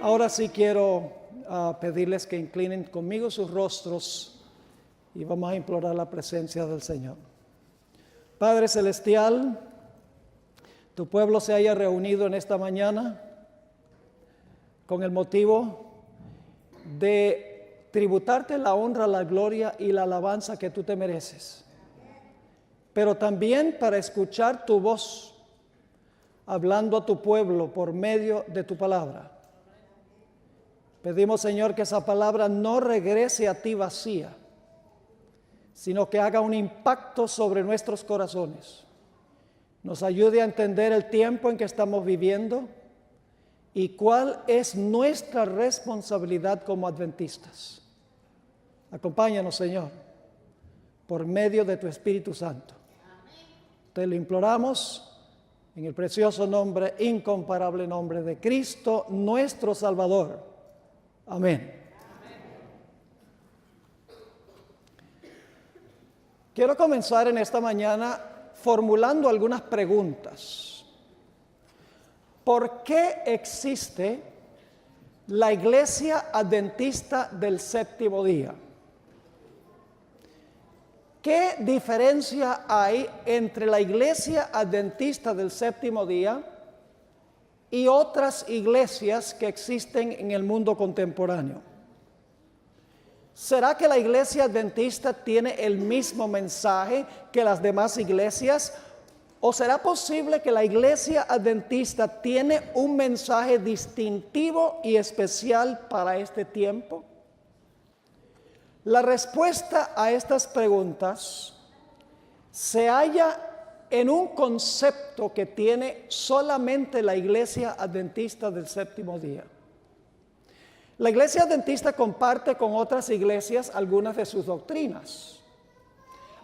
Ahora sí quiero pedirles que inclinen conmigo sus rostros y vamos a implorar la presencia del Señor. Padre Celestial, tu pueblo se haya reunido en esta mañana con el motivo de tributarte la honra, la gloria y la alabanza que tú te mereces, pero también para escuchar tu voz hablando a tu pueblo por medio de tu palabra. Pedimos, Señor, que esa palabra no regrese a ti vacía, sino que haga un impacto sobre nuestros corazones. Nos ayude a entender el tiempo en que estamos viviendo y cuál es nuestra responsabilidad como adventistas. Acompáñanos, Señor, por medio de tu Espíritu Santo. Te lo imploramos en el precioso nombre, incomparable nombre de Cristo, nuestro Salvador. Amén. Quiero comenzar en esta mañana formulando algunas preguntas. ¿Por qué existe la Iglesia Adventista del Séptimo Día? ¿Qué diferencia hay entre la Iglesia Adventista del Séptimo Día y otras iglesias que existen en el mundo contemporáneo? ¿Será que la Iglesia Adventista tiene el mismo mensaje que las demás iglesias? ¿O será posible que la Iglesia Adventista tiene un mensaje distintivo y especial para este tiempo? La respuesta a estas preguntas se halla en un concepto que tiene solamente la Iglesia Adventista del Séptimo Día. La Iglesia Adventista comparte con otras iglesias algunas de sus doctrinas.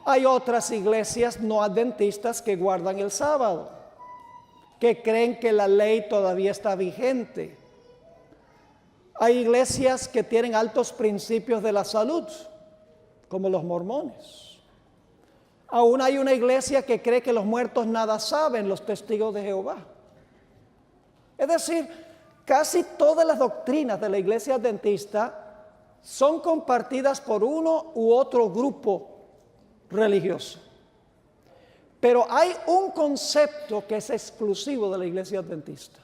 Hay otras iglesias no adventistas que guardan el sábado, que creen que la ley todavía está vigente. Hay iglesias que tienen altos principios de la salud, como los mormones. Aún hay una iglesia que cree que los muertos nada saben, los testigos de Jehová. Es decir, casi todas las doctrinas de la Iglesia Adventista son compartidas por uno u otro grupo religioso. Pero hay un concepto que es exclusivo de la Iglesia Adventista.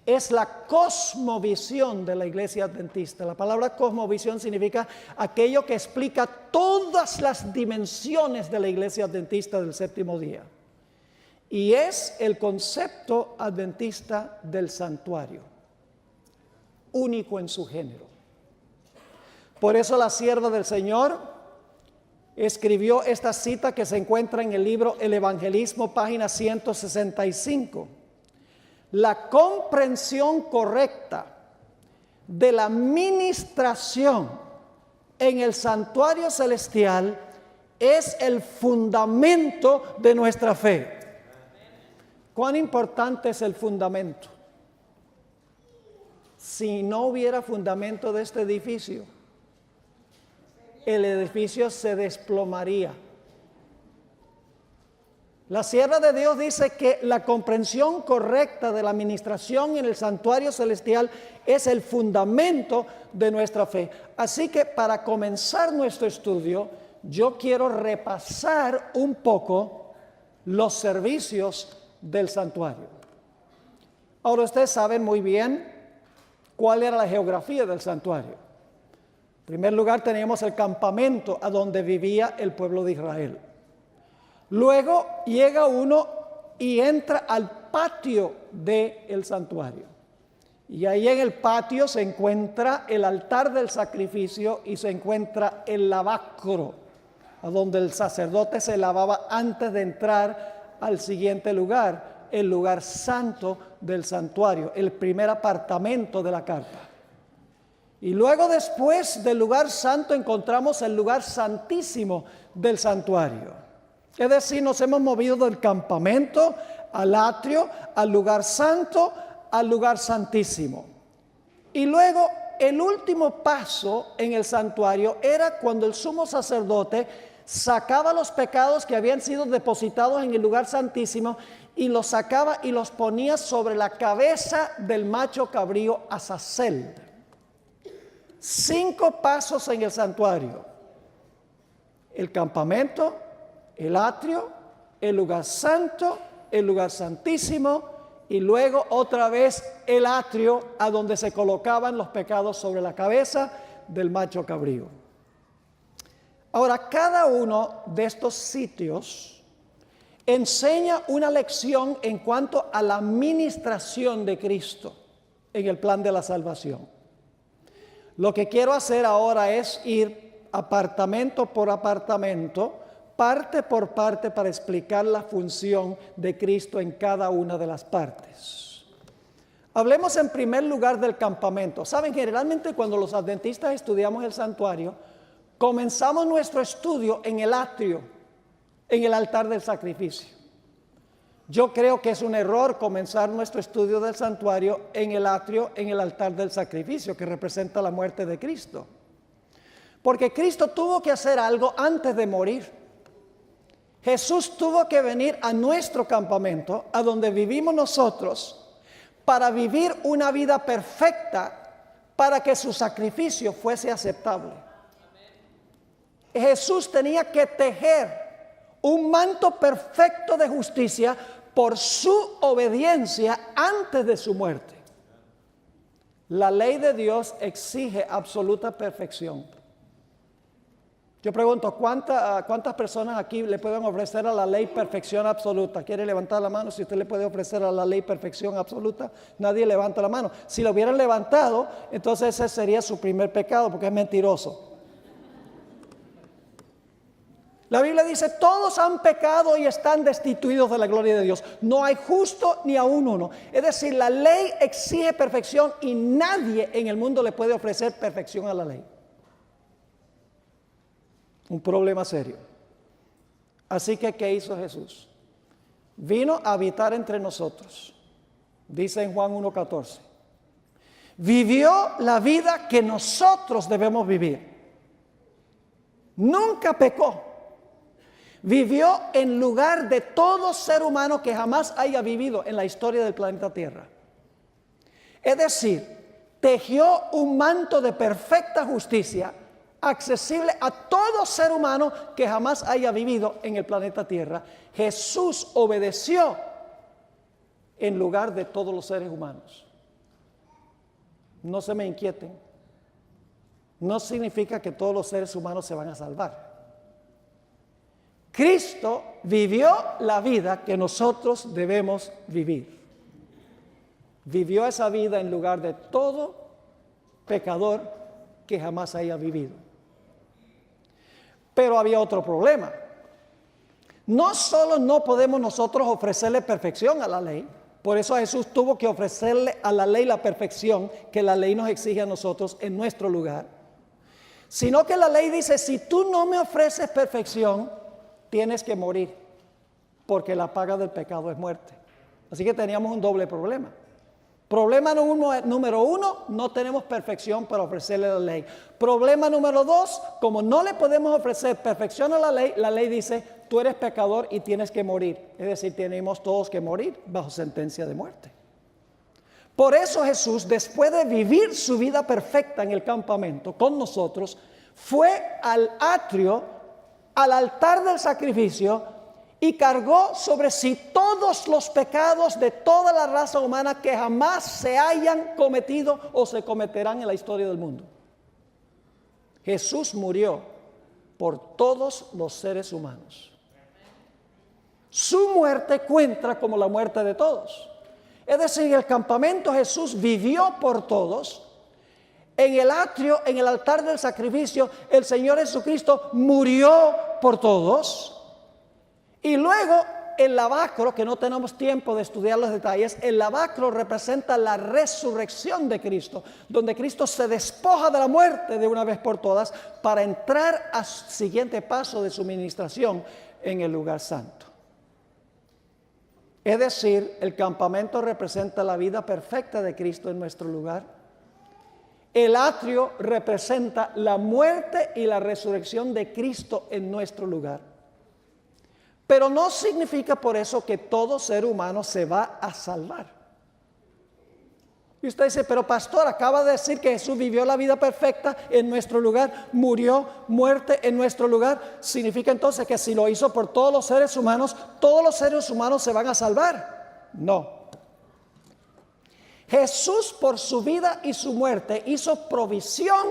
Es la cosmovisión de la Iglesia Adventista. La palabra cosmovisión significa aquello que explica todas las dimensiones de la Iglesia Adventista del Séptimo Día. Y es el concepto adventista del santuario, único en su género. Por eso la sierva del Señor escribió esta cita que se encuentra en el libro El Evangelismo, página 165. La comprensión correcta de la ministración en el santuario celestial es el fundamento de nuestra fe. ¿Cuán importante es el fundamento? Si no hubiera fundamento de este edificio, el edificio se desplomaría. La sierva de Dios dice que la comprensión correcta de la administración en el santuario celestial es el fundamento de nuestra fe. Así que para comenzar nuestro estudio, yo quiero repasar un poco los servicios del santuario. Ahora ustedes saben muy bien cuál era la geografía del santuario. En primer lugar teníamos el campamento a donde vivía el pueblo de Israel. Luego llega uno y entra al patio del santuario. Y ahí en el patio se encuentra el altar del sacrificio y se encuentra el lavacro, a donde el sacerdote se lavaba antes de entrar al siguiente lugar, el lugar santo del santuario, el primer apartamento de la carpa. Y luego después del lugar santo encontramos el lugar santísimo del santuario. Es decir, nos hemos movido del campamento al atrio, al lugar santo, al lugar santísimo. Y luego el último paso en el santuario era cuando el sumo sacerdote sacaba los pecados que habían sido depositados en el lugar santísimo y los sacaba y los ponía sobre la cabeza del macho cabrío Azazel. 5 pasos en el santuario: el campamento, el atrio, el lugar santo, el lugar santísimo, y luego otra vez el atrio, a donde se colocaban los pecados sobre la cabeza del macho cabrío. Ahora, cada uno de estos sitios enseña una lección en cuanto a la ministración de Cristo en el plan de la salvación. Lo que quiero hacer ahora es ir apartamento por apartamento, parte por parte, para explicar la función de Cristo en cada una de las partes. Hablemos en primer lugar del campamento. Saben, generalmente cuando los adventistas estudiamos el santuario, comenzamos nuestro estudio en el atrio, en el altar del sacrificio. Yo creo que es un error comenzar nuestro estudio del santuario en el atrio, en el altar del sacrificio, que representa la muerte de Cristo. Porque Cristo tuvo que hacer algo antes de morir. Jesús tuvo que venir a nuestro campamento, a donde vivimos nosotros, para vivir una vida perfecta, para que su sacrificio fuese aceptable. Jesús tenía que tejer un manto perfecto de justicia por su obediencia antes de su muerte. La ley de Dios exige absoluta perfección. Yo pregunto, ¿cuántas personas aquí le pueden ofrecer a la ley perfección absoluta? ¿Quiere levantar la mano si usted le puede ofrecer a la ley perfección absoluta? Nadie levanta la mano. Si lo hubieran levantado, entonces ese sería su primer pecado, porque es mentiroso. La Biblia dice, todos han pecado y están destituidos de la gloria de Dios. No hay justo ni aún uno. Es decir, la ley exige perfección y nadie en el mundo le puede ofrecer perfección a la ley. Un problema serio. Así que, ¿qué hizo Jesús? Vino a habitar entre nosotros. Dice en Juan 1:14. Vivió la vida que nosotros debemos vivir. Nunca pecó. Vivió en lugar de todo ser humano que jamás haya vivido en la historia del planeta Tierra. Es decir, tejió un manto de perfecta justicia accesible a todo ser humano que jamás haya vivido en el planeta Tierra. Jesús obedeció en lugar de todos los seres humanos. No se me inquieten. No significa que todos los seres humanos se van a salvar. Cristo vivió la vida que nosotros debemos vivir. Vivió esa vida en lugar de todo pecador que jamás haya vivido. Pero había otro problema. No solo no podemos nosotros ofrecerle perfección a la ley, por eso Jesús tuvo que ofrecerle a la ley la perfección que la ley nos exige a nosotros en nuestro lugar, sino que la ley dice, si tú no me ofreces perfección, tienes que morir, porque la paga del pecado es muerte. Así que teníamos un doble problema. Problema número 1, no tenemos perfección para ofrecerle a la ley. Problema número 2, como no le podemos ofrecer perfección a la ley dice, tú eres pecador y tienes que morir. Es decir, tenemos todos que morir bajo sentencia de muerte. Por eso Jesús, después de vivir su vida perfecta en el campamento con nosotros, fue al atrio, al altar del sacrificio, y cargó sobre sí todos los pecados de toda la raza humana que jamás se hayan cometido o se cometerán en la historia del mundo. Jesús murió por todos los seres humanos. Su muerte cuenta como la muerte de todos. Es decir, en el campamento Jesús vivió por todos. En el atrio, en el altar del sacrificio, el Señor Jesucristo murió por todos. Y luego el lavacro, que no tenemos tiempo de estudiar los detalles, el lavacro representa la resurrección de Cristo, donde Cristo se despoja de la muerte de una vez por todas para entrar al siguiente paso de su ministración en el lugar santo. Es decir, el campamento representa la vida perfecta de Cristo en nuestro lugar. El atrio representa la muerte y la resurrección de Cristo en nuestro lugar. Pero no significa por eso que todo ser humano se va a salvar. Y usted dice, pero pastor, acaba de decir que Jesús vivió la vida perfecta en nuestro lugar, murió muerte en nuestro lugar. Significa entonces que si lo hizo por todos los seres humanos se van a salvar. No. Jesús por su vida y su muerte hizo provisión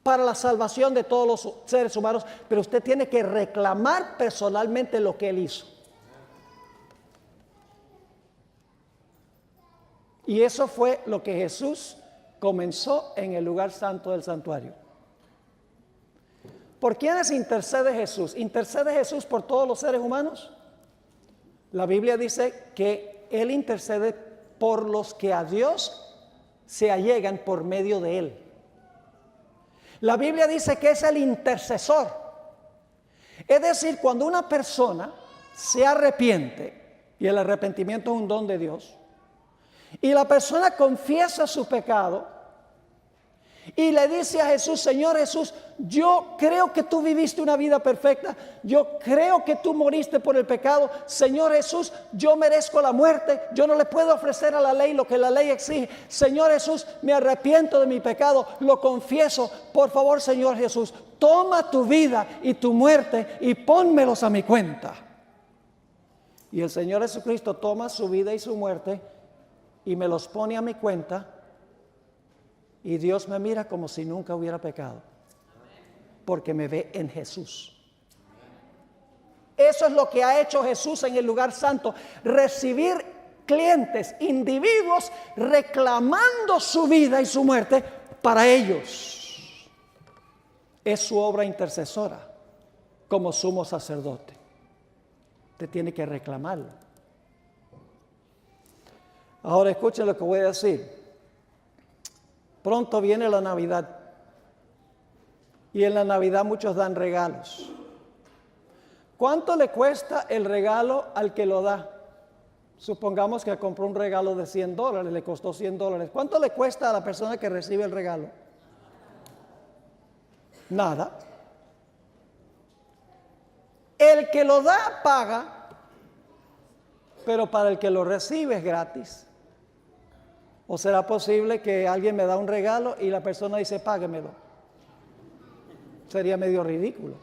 para la salvación de todos los seres humanos, pero usted tiene que reclamar personalmente lo que Él hizo. Y eso fue lo que Jesús comenzó en el lugar santo del santuario. ¿Por quiénes intercede Jesús? ¿Intercede Jesús por todos los seres humanos? La Biblia dice que Él intercede por los que a Dios se allegan por medio de Él. La Biblia dice que es el intercesor. Es decir, cuando una persona se arrepiente, y el arrepentimiento es un don de Dios, y la persona confiesa su pecado y le dice a Jesús, Señor Jesús, yo creo que tú viviste una vida perfecta, yo creo que tú moriste por el pecado, Señor Jesús, yo merezco la muerte, yo no le puedo ofrecer a la ley lo que la ley exige, Señor Jesús, me arrepiento de mi pecado, lo confieso, por favor Señor Jesús, toma tu vida y tu muerte y pónmelos a mi cuenta. Y el Señor Jesucristo toma su vida y su muerte y me los pone a mi cuenta, y Dios me mira como si nunca hubiera pecado, porque me ve en Jesús. Eso es lo que ha hecho Jesús en el lugar santo, recibir clientes, individuos reclamando su vida y su muerte para ellos. Es su obra intercesora como sumo sacerdote. Usted tiene que reclamarlo. Ahora escuchen lo que voy a decir. Pronto viene la Navidad. Y en la Navidad muchos dan regalos. ¿Cuánto le cuesta el regalo al que lo da? Supongamos que compró un regalo de $100, le costó $100. ¿Cuánto le cuesta a la persona que recibe el regalo? Nada. El que lo da paga, pero para el que lo recibe es gratis. ¿O será posible que alguien me da un regalo y la persona dice, páguemelo? Sería medio ridículo.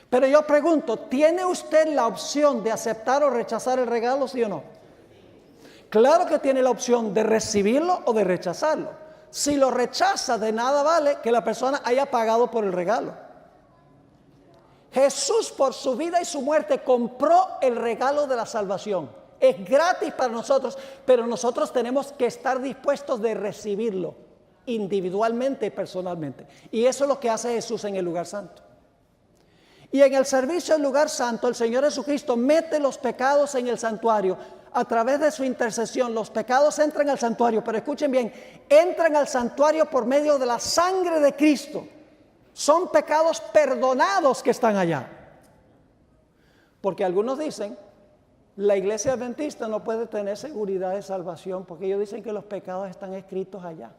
Pero yo pregunto, ¿tiene usted la opción de aceptar o rechazar el regalo, sí o no? Claro que tiene la opción de recibirlo o de rechazarlo. Si lo rechaza, de nada vale que la persona haya pagado por el regalo. Jesús, por su vida y su muerte, compró el regalo de la salvación. Es gratis para nosotros, pero nosotros tenemos que estar dispuestos de recibirlo individualmente y personalmente. Y eso es lo que hace Jesús en el lugar santo. Y en el servicio del lugar santo, el Señor Jesucristo mete los pecados en el santuario. A través de su intercesión, los pecados entran al santuario, pero escuchen bien, entran al santuario por medio de la sangre de Cristo. Son pecados perdonados que están allá. Porque algunos dicen, la iglesia adventista no puede tener seguridad de salvación porque ellos dicen que los pecados están escritos allá.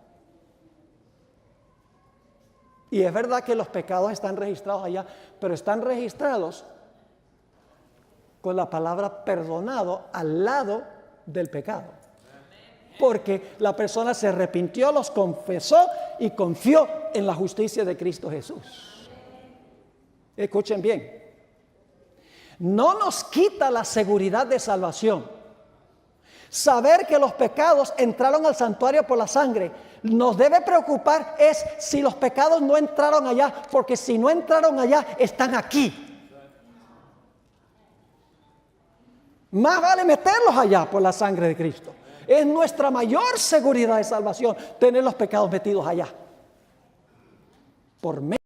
Y es verdad que los pecados están registrados allá, pero están registrados con la palabra perdonado al lado del pecado. Porque la persona se arrepintió, los confesó y confió en la justicia de Cristo Jesús. Escuchen bien. No nos quita la seguridad de salvación. Saber que los pecados entraron al santuario por la sangre nos debe preocupar es si los pecados no entraron allá, porque si no entraron allá, están aquí. Más vale meterlos allá por la sangre de Cristo. Es nuestra mayor seguridad de salvación tener los pecados metidos allá. Por medio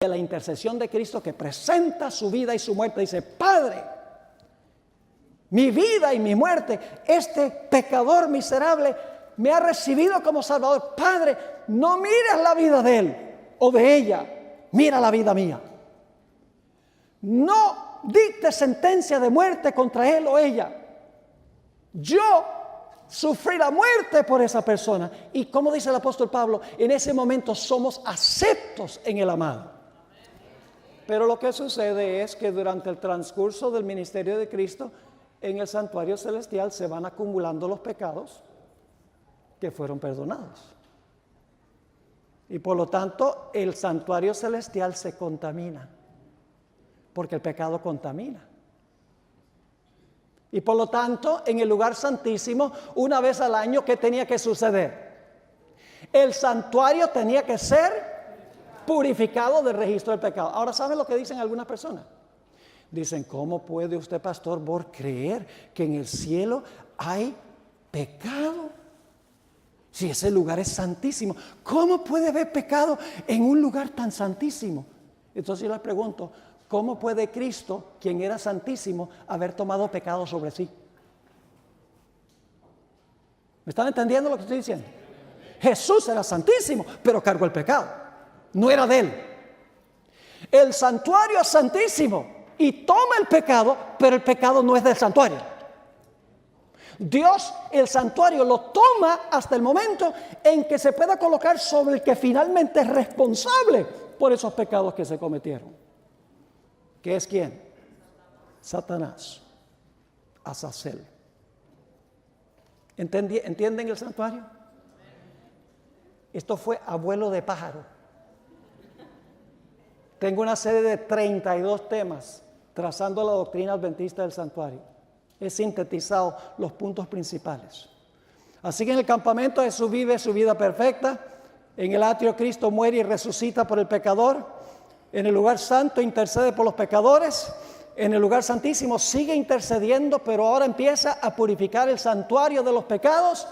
de la intercesión de Cristo que presenta su vida y su muerte, dice, Padre, mi vida y mi muerte, este pecador miserable me ha recibido como Salvador. Padre, no mires la vida de él o de ella, mira la vida mía. No dicte sentencia de muerte contra él o ella. Yo sufrí la muerte por esa persona. Y como dice el apóstol Pablo, en ese momento somos aceptos en el amado. Pero lo que sucede es que durante el transcurso del ministerio de Cristo, en el santuario celestial se van acumulando los pecados que fueron perdonados. Y por lo tanto, el santuario celestial se contamina, porque el pecado contamina. Y por lo tanto, en el lugar santísimo, una vez al año, ¿qué tenía que suceder? El santuario tenía que ser purificado del registro del pecado. Ahora, ¿saben lo que dicen algunas personas? Dicen, ¿cómo puede usted, Pastor Borg, creer que en el cielo hay pecado? Si ese lugar es santísimo, ¿cómo puede haber pecado en un lugar tan santísimo? Entonces yo les pregunto, ¿cómo puede Cristo, quien era santísimo, haber tomado pecado sobre sí? ¿Me están entendiendo lo que estoy diciendo? Jesús era santísimo, pero cargó el pecado. No era de él. El santuario es santísimo y toma el pecado, pero el pecado no es del santuario. Dios, el santuario, lo toma hasta el momento en que se pueda colocar sobre el que finalmente es responsable por esos pecados que se cometieron. ¿Qué es quién? Satanás. Azazel. ¿Entienden el santuario? Esto fue abuelo de pájaro. Tengo una serie de 32 temas trazando la doctrina adventista del santuario. He sintetizado los puntos principales. Así que en el campamento Jesús vive su vida perfecta. En el atrio Cristo muere y resucita por el pecador. En el lugar santo intercede por los pecadores. En el lugar santísimo sigue intercediendo, pero ahora empieza a purificar el santuario de los pecados.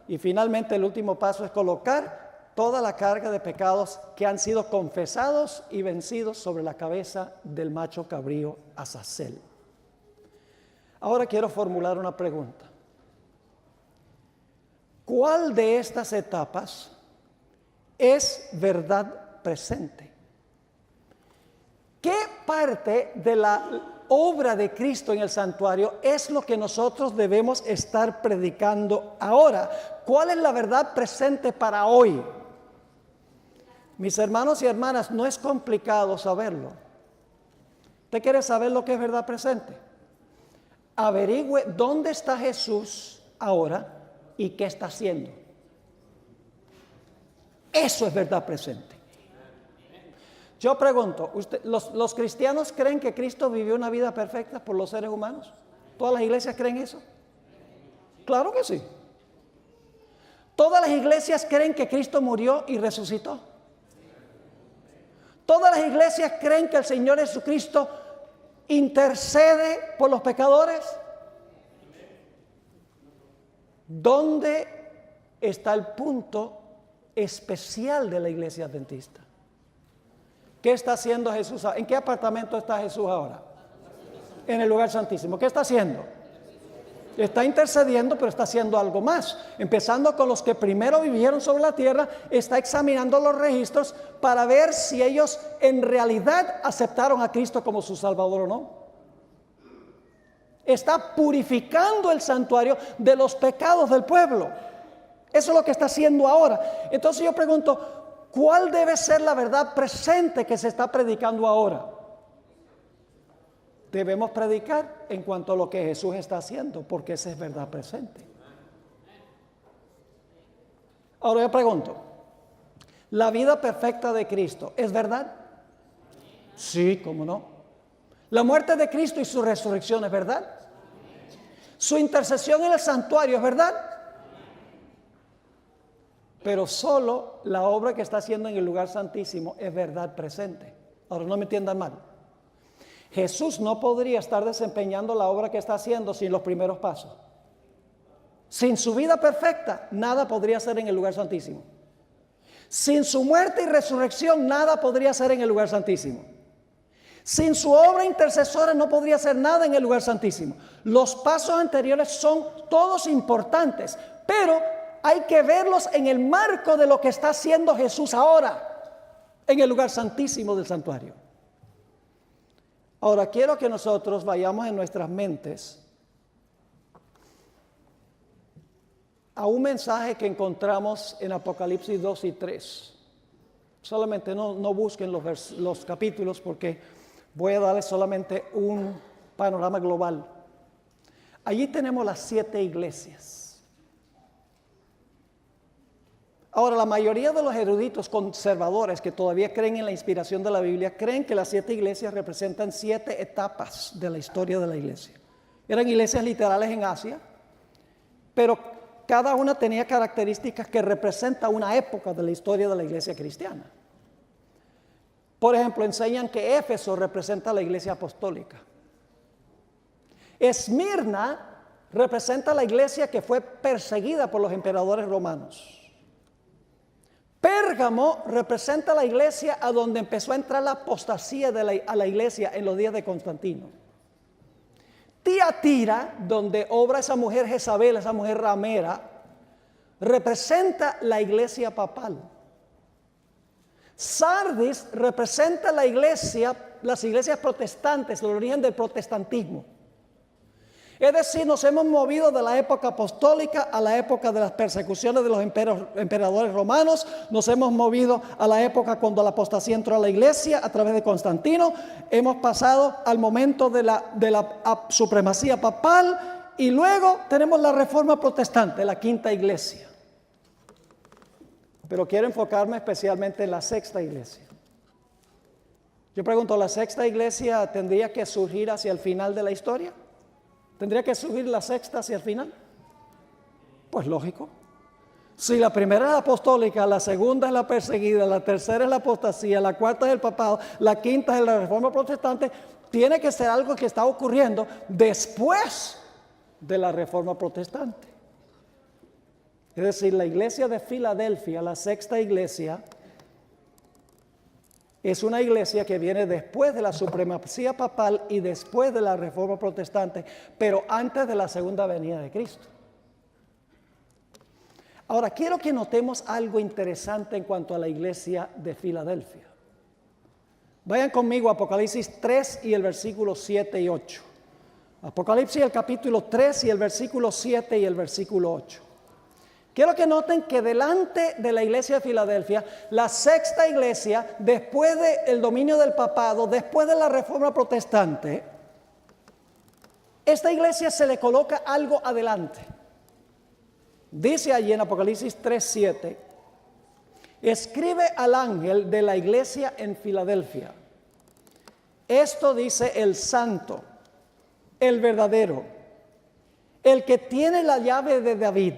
Y finalmente el último paso es colocar toda la carga de pecados que han sido confesados y vencidos sobre la cabeza del macho cabrío Azazel. Ahora quiero formular una pregunta. ¿Cuál de estas etapas es verdad presente? ¿Qué parte de la obra de Cristo en el santuario es lo que nosotros debemos estar predicando ahora? ¿Cuál es la verdad presente para hoy? Mis hermanos y hermanas, no es complicado saberlo. ¿Usted quiere saber lo que es verdad presente? Averigüe dónde está Jesús ahora y qué está haciendo. Eso es verdad presente. Yo pregunto, ¿los cristianos creen que Cristo vivió una vida perfecta por los seres humanos? ¿Todas las iglesias creen eso? Claro que sí. ¿Todas las iglesias creen que Cristo murió y resucitó? ¿Todas las iglesias creen que el Señor Jesucristo intercede por los pecadores? ¿Dónde está el punto especial de la iglesia adventista? ¿Qué está haciendo Jesús? ¿En qué apartamento está Jesús ahora? En el lugar santísimo. ¿Qué está haciendo? Está intercediendo, pero está haciendo algo más. Empezando con los que primero vivieron sobre la tierra, está examinando los registros para ver si ellos en realidad aceptaron a Cristo como su Salvador o no. Está purificando el santuario de los pecados del pueblo. Eso es lo que está haciendo ahora. Entonces yo pregunto, ¿cuál debe ser la verdad presente que se está predicando ahora? Debemos predicar en cuanto a lo que Jesús está haciendo, porque esa es verdad presente. Ahora yo pregunto, ¿la vida perfecta de Cristo es verdad? Sí, ¿cómo no? ¿La muerte de Cristo y su resurrección es verdad? ¿Su intercesión en el santuario es verdad? Pero solo la obra que está haciendo en el lugar santísimo es verdad presente. Ahora no me entiendan mal. Jesús no podría estar desempeñando la obra que está haciendo sin los primeros pasos. Sin su vida perfecta, nada podría hacer en el lugar santísimo. Sin su muerte y resurrección, nada podría hacer en el lugar santísimo. Sin su obra intercesora, no podría hacer nada en el lugar santísimo. Los pasos anteriores son todos importantes, pero hay que verlos en el marco de lo que está haciendo Jesús ahora, en el lugar santísimo del santuario. Ahora, quiero que nosotros vayamos en nuestras mentes a un mensaje que encontramos en Apocalipsis 2 y 3. Solamente no busquen los capítulos porque Voy a darles solamente un panorama global. Allí tenemos las 7 iglesias. Ahora, la mayoría de los eruditos conservadores que todavía creen en la inspiración de la Biblia, creen que las 7 iglesias representan 7 etapas de la historia de la iglesia. Eran iglesias literales en Asia, pero cada una tenía características que representan una época de la historia de la iglesia cristiana. Por ejemplo, enseñan que Éfeso representa la iglesia apostólica. Esmirna representa la iglesia que fue perseguida por los emperadores romanos. Pérgamo representa la iglesia a donde empezó a entrar la apostasía a la iglesia en los días de Constantino. Tiatira, donde obra esa mujer Jezabel, esa mujer ramera, representa la iglesia papal. Sardis representa la iglesia, las iglesias protestantes, el origen del protestantismo. Es decir, nos hemos movido de la época apostólica a la época de las persecuciones de los emperadores romanos. Nos hemos movido a la época cuando la apostasía entró a la iglesia a través de Constantino. Hemos pasado al momento de la supremacía papal y luego tenemos la reforma protestante, la quinta iglesia. Pero quiero enfocarme especialmente en la sexta iglesia. Yo pregunto, ¿la sexta iglesia tendría que surgir hacia el final de la historia? ¿Tendría que surgir la sexta hacia el final? Pues lógico. Si la primera es la apostólica, la segunda es la perseguida, la tercera es la apostasía, la cuarta es el papado, la quinta es la reforma protestante, tiene que ser algo que está ocurriendo después de la reforma protestante. Es decir, la iglesia de Filadelfia, la sexta iglesia, es una iglesia que viene después de la supremacía papal y después de la reforma protestante, pero antes de la segunda venida de Cristo. Ahora, quiero que notemos algo interesante en cuanto a la iglesia de Filadelfia. Vayan conmigo a Apocalipsis 3 y el versículo 7 y 8. Apocalipsis el capítulo 3 y el versículo 7 y el versículo 8. Quiero que noten que delante de la iglesia de Filadelfia, la sexta iglesia, después del dominio del papado, después de la reforma protestante, esta iglesia se le coloca algo adelante. Dice allí en Apocalipsis 3:7, escribe al ángel de la iglesia en Filadelfia. Esto dice el santo, el verdadero, el que tiene la llave de David.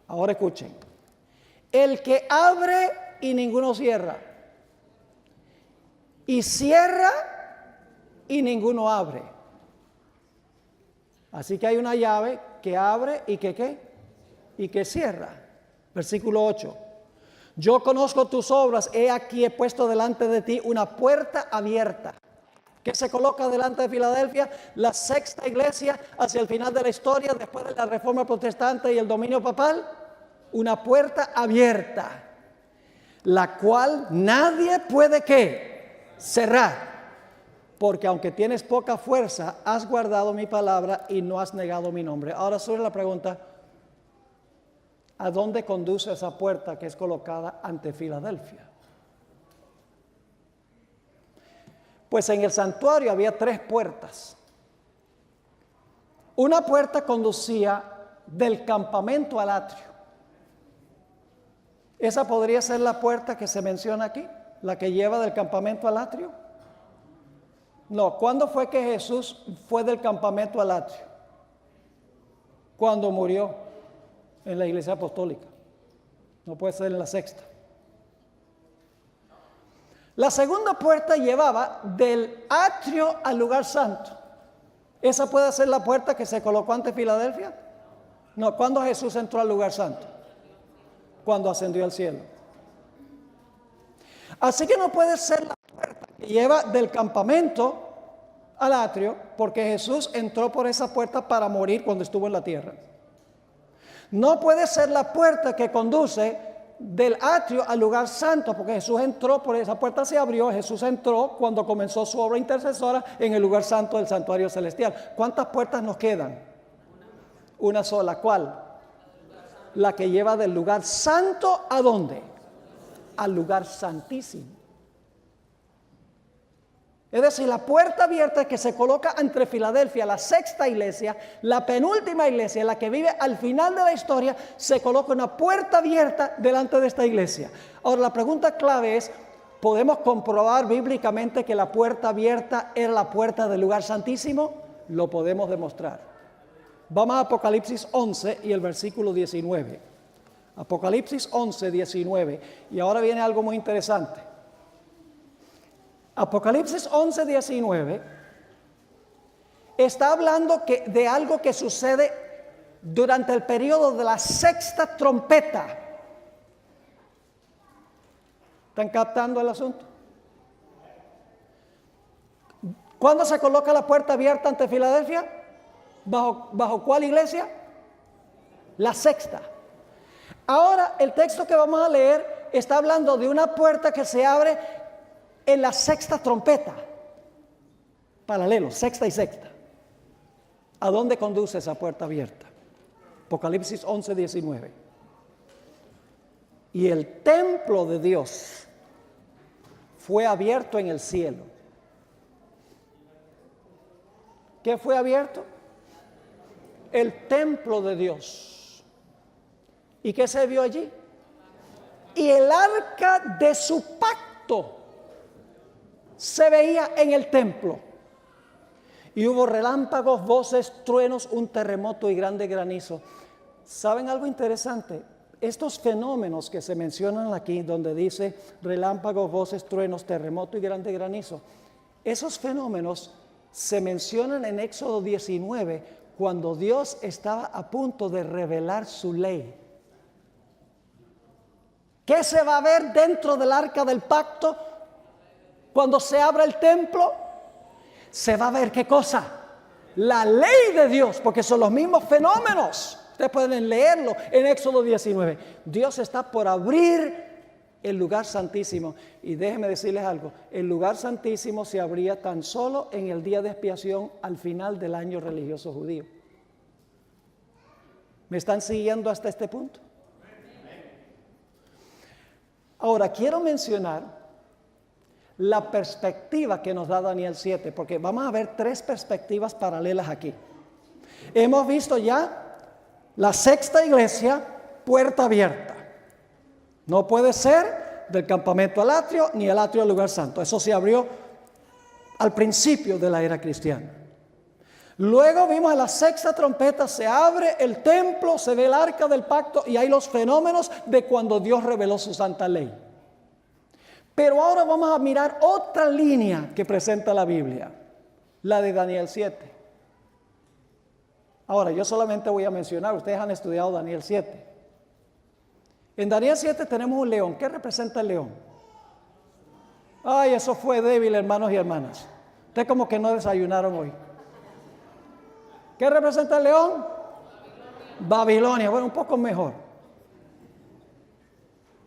Ahora escuchen, el que abre y ninguno cierra, y cierra y ninguno abre. Así que hay una llave que abre y que ¿qué? Y que cierra. Versículo 8. Yo conozco tus obras, he aquí he puesto delante de ti una puerta abierta. ¿Qué se coloca delante de Filadelfia? La sexta iglesia hacia el final de la historia, después de la reforma protestante y el dominio papal. Una puerta abierta, la cual nadie puede ¿qué? Cerrar. Porque aunque tienes poca fuerza, has guardado mi palabra y no has negado mi nombre. Ahora surge la pregunta, ¿a dónde conduce esa puerta que es colocada ante Filadelfia? Pues en el santuario había 3 puertas. Una puerta conducía del campamento al atrio. Esa podría ser la puerta que se menciona aquí, la que lleva del campamento al atrio. No, ¿cuándo fue que Jesús fue del campamento al atrio? Cuando murió en la iglesia apostólica. No puede ser en la sexta. La segunda puerta llevaba del atrio al lugar santo. ¿Esa puede ser la puerta que se colocó ante Filadelfia? No, ¿cuándo Jesús entró al lugar santo? Cuando ascendió al cielo. Así que no puede ser la puerta que lleva del campamento al atrio, porque Jesús entró por esa puerta para morir cuando estuvo en la tierra. No puede ser la puerta que conduce del atrio al lugar santo, porque Jesús entró por esa puerta, se abrió, Jesús entró cuando comenzó su obra intercesora en el lugar santo del santuario celestial. ¿Cuántas puertas nos quedan? Una sola. ¿Cuál? La que lleva del lugar santo ¿a dónde? Al lugar santísimo. Es decir, la puerta abierta que se coloca entre Filadelfia, la sexta iglesia, la penúltima iglesia, la que vive al final de la historia, se coloca una puerta abierta delante de esta iglesia. Ahora, la pregunta clave es, ¿podemos comprobar bíblicamente que la puerta abierta era la puerta del lugar santísimo? Lo podemos demostrar. Vamos a Apocalipsis 11 y el versículo 19. Apocalipsis 11, 19. Y ahora viene algo muy interesante. Apocalipsis 11, 19 está hablando de algo que sucede durante el periodo de la sexta trompeta. ¿Están captando el asunto? ¿Cuándo se coloca la puerta abierta ante Filadelfia? ¿Bajo cuál iglesia? La sexta. Ahora el texto que vamos a leer está hablando de una puerta que se abre en la sexta trompeta. Paralelo, sexta y sexta. ¿A dónde conduce esa puerta abierta? Apocalipsis 11, 19. Y el templo de Dios fue abierto en el cielo. ¿Qué fue abierto? El templo de Dios. ¿Y qué se vio allí? Y el arca de su pacto se veía en el templo. Y hubo relámpagos, voces, truenos, un terremoto y grande granizo. ¿Saben algo interesante? Estos fenómenos que se mencionan aquí, donde dice relámpagos, voces, truenos, terremoto y grande granizo, esos fenómenos se mencionan en Éxodo 19, cuando Dios estaba a punto de revelar su ley. ¿Qué se va a ver dentro del arca del pacto? Cuando se abra el templo, se va a ver ¿qué cosa? La ley de Dios, porque son los mismos fenómenos. Ustedes pueden leerlo en Éxodo 19. Dios está por abrir el lugar santísimo. Y déjenme decirles algo, el lugar santísimo se abría tan solo en el día de expiación al final del año religioso judío. ¿Me están siguiendo hasta este punto? Ahora, quiero mencionar la perspectiva que nos da Daniel 7, porque vamos a ver tres perspectivas paralelas aquí. Hemos visto ya la sexta iglesia, puerta abierta. No puede ser del campamento al atrio, ni el atrio al lugar santo. Eso se abrió al principio de la era cristiana. Luego vimos a la sexta trompeta, se abre el templo, se ve el arca del pacto y hay los fenómenos de cuando Dios reveló su santa ley. Pero ahora vamos a mirar otra línea que presenta la Biblia, la de Daniel 7. Ahora, yo solamente voy a mencionar, ustedes han estudiado Daniel 7. En Daniel 7 tenemos un león. ¿Qué representa el león? Ay, eso fue débil, hermanos y hermanas. Ustedes como que no desayunaron hoy. ¿Qué representa el león? Babilonia. Bueno, un poco mejor.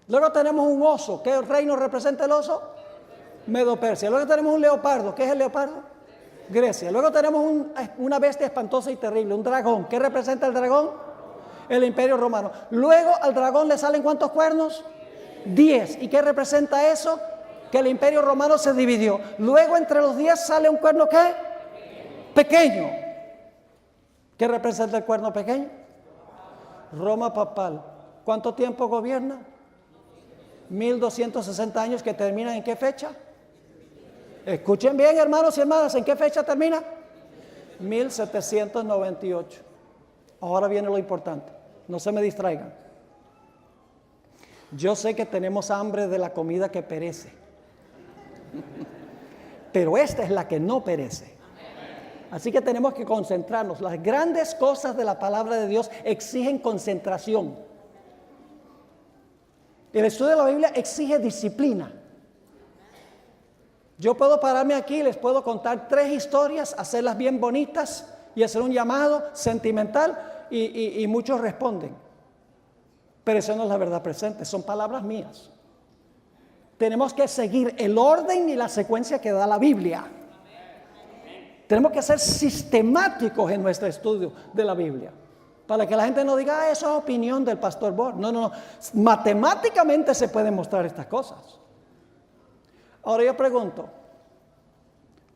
Luego tenemos un oso. ¿Qué reino representa el oso? Medo-Persia. Luego tenemos un leopardo. ¿Qué es el leopardo? Grecia. Luego tenemos una bestia espantosa y terrible, un dragón. ¿Qué representa el dragón? El Imperio Romano. Luego al dragón le salen ¿cuántos cuernos? 10. ¿Y qué representa eso? Que el Imperio Romano se dividió. Luego entre los 10 sale un cuerno ¿qué? Pequeño. ¿Qué representa el cuerno pequeño? Roma papal. ¿Cuánto tiempo gobierna? 1260 años, que terminan ¿en qué fecha? Escuchen bien, hermanos y hermanas, ¿en qué fecha termina? 1798. Ahora viene lo importante, no se me distraigan. Yo sé que tenemos hambre de la comida que perece, pero esta es la que no perece. Así que tenemos que concentrarnos. Las grandes cosas de la palabra de Dios exigen concentración. El estudio de la Biblia exige disciplina. Yo puedo pararme aquí y les puedo contar 3 historias, hacerlas bien bonitas y hacer un llamado sentimental y muchos responden. Pero eso no es la verdad presente, son palabras mías. Tenemos que seguir el orden y la secuencia que da la Biblia. Tenemos que ser sistemáticos en nuestro estudio de la Biblia. Para que la gente no diga, eso es opinión del pastor Borg. No. Matemáticamente se pueden mostrar estas cosas. Ahora yo pregunto,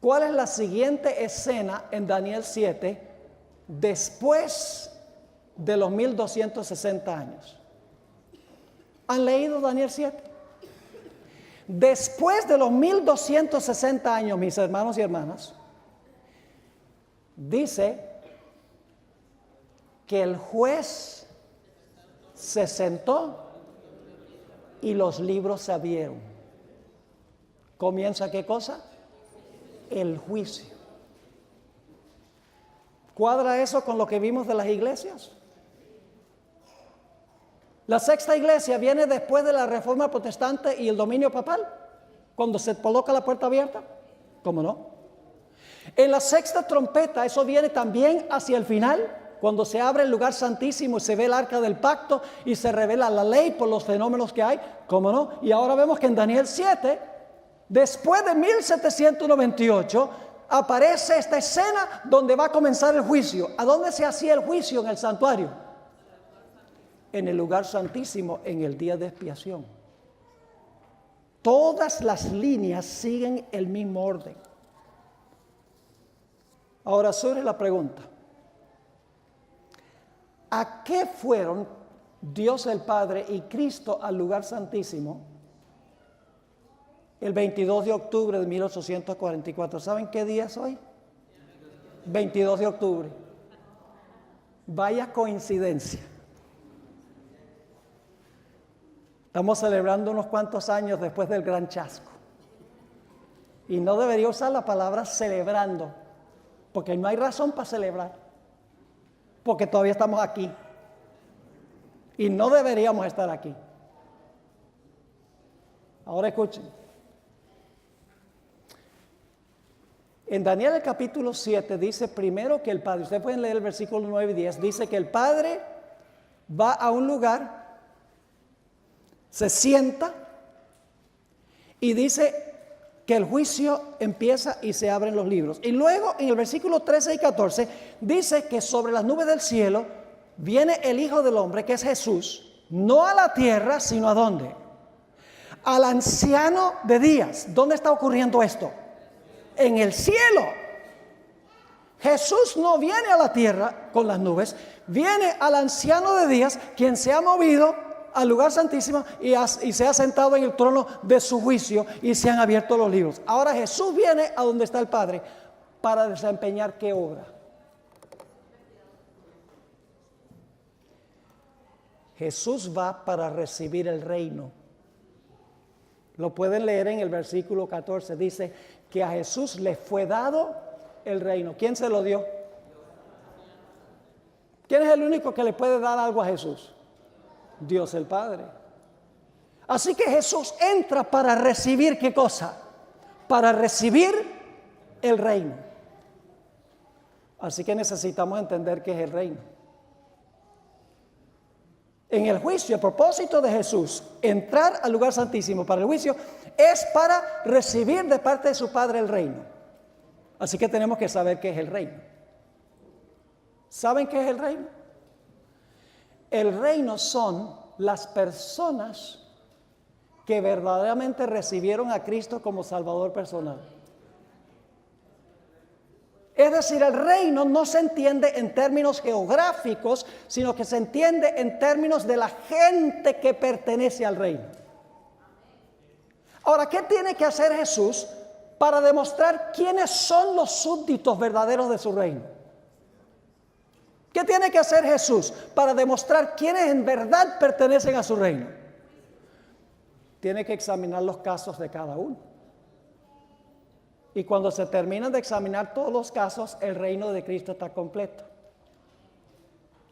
¿Cuál es la siguiente escena en Daniel 7 después de los 1260 años? ¿Han leído Daniel 7? Después de los 1260 años, mis hermanos y hermanas, dice que el juez se sentó y los libros se abrieron. ¿Comienza qué cosa? El juicio. ¿Cuadra eso con lo que vimos de las iglesias? La sexta iglesia viene después de la Reforma Protestante y el dominio papal, cuando se coloca la puerta abierta. ¿Cómo no? En la sexta trompeta, eso viene también hacia el final, cuando se abre el lugar santísimo y se ve el arca del pacto y se revela la ley por los fenómenos que hay. ¿Cómo no? Y ahora vemos que en Daniel 7, después de 1798, aparece esta escena donde va a comenzar el juicio. ¿A dónde se hacía el juicio? En el santuario. En el lugar santísimo, en el día de expiación. Todas las líneas siguen el mismo orden. Ahora surge la pregunta: ¿a qué fueron Dios el Padre y Cristo al lugar santísimo el 22 de octubre de 1844? ¿Saben qué día es hoy? 22 de octubre. Vaya coincidencia. Estamos celebrando unos cuantos años después del gran chasco. Y no debería usar la palabra celebrando, porque no hay razón para celebrar, porque todavía estamos aquí. Y no deberíamos estar aquí. Ahora escuchen. En Daniel el capítulo 7 dice primero que el Padre, ustedes pueden leer el versículo 9 y 10, dice que el Padre va a un lugar, se sienta y dice que el juicio empieza y se abren los libros. Y luego en el versículo 13 y 14 dice que sobre las nubes del cielo viene el Hijo del Hombre, que es Jesús, no a la tierra, sino ¿a dónde? Al anciano de días. ¿Dónde está ocurriendo esto? En el cielo. Jesús no viene a la tierra con las nubes, viene al anciano de días, quien se ha movido al lugar santísimo y se ha sentado en el trono de su juicio y se han abierto los libros. Ahora Jesús viene a donde está el Padre para desempeñar ¿qué obra? Jesús va para recibir el reino. Lo pueden leer en el versículo 14. Dice que a Jesús le fue dado el reino. ¿Quién se lo dio? ¿Quién es el único que le puede dar algo a Jesús? Dios el Padre. Así que Jesús entra para recibir ¿qué cosa? Para recibir el reino. Así que necesitamos entender qué es el reino. En el juicio, el propósito de Jesús, entrar al lugar santísimo para el juicio, es para recibir de parte de su Padre el reino. Así que tenemos que saber qué es el reino. ¿Saben qué es el reino? El reino son las personas que verdaderamente recibieron a Cristo como Salvador personal. Es decir, el reino no se entiende en términos geográficos, sino que se entiende en términos de la gente que pertenece al reino. Ahora, ¿qué tiene que hacer Jesús para demostrar quiénes son los súbditos verdaderos de su reino? ¿Qué tiene que hacer Jesús para demostrar quiénes en verdad pertenecen a su reino? Tiene que examinar los casos de cada uno. Y cuando se terminan de examinar todos los casos, el reino de Cristo está completo.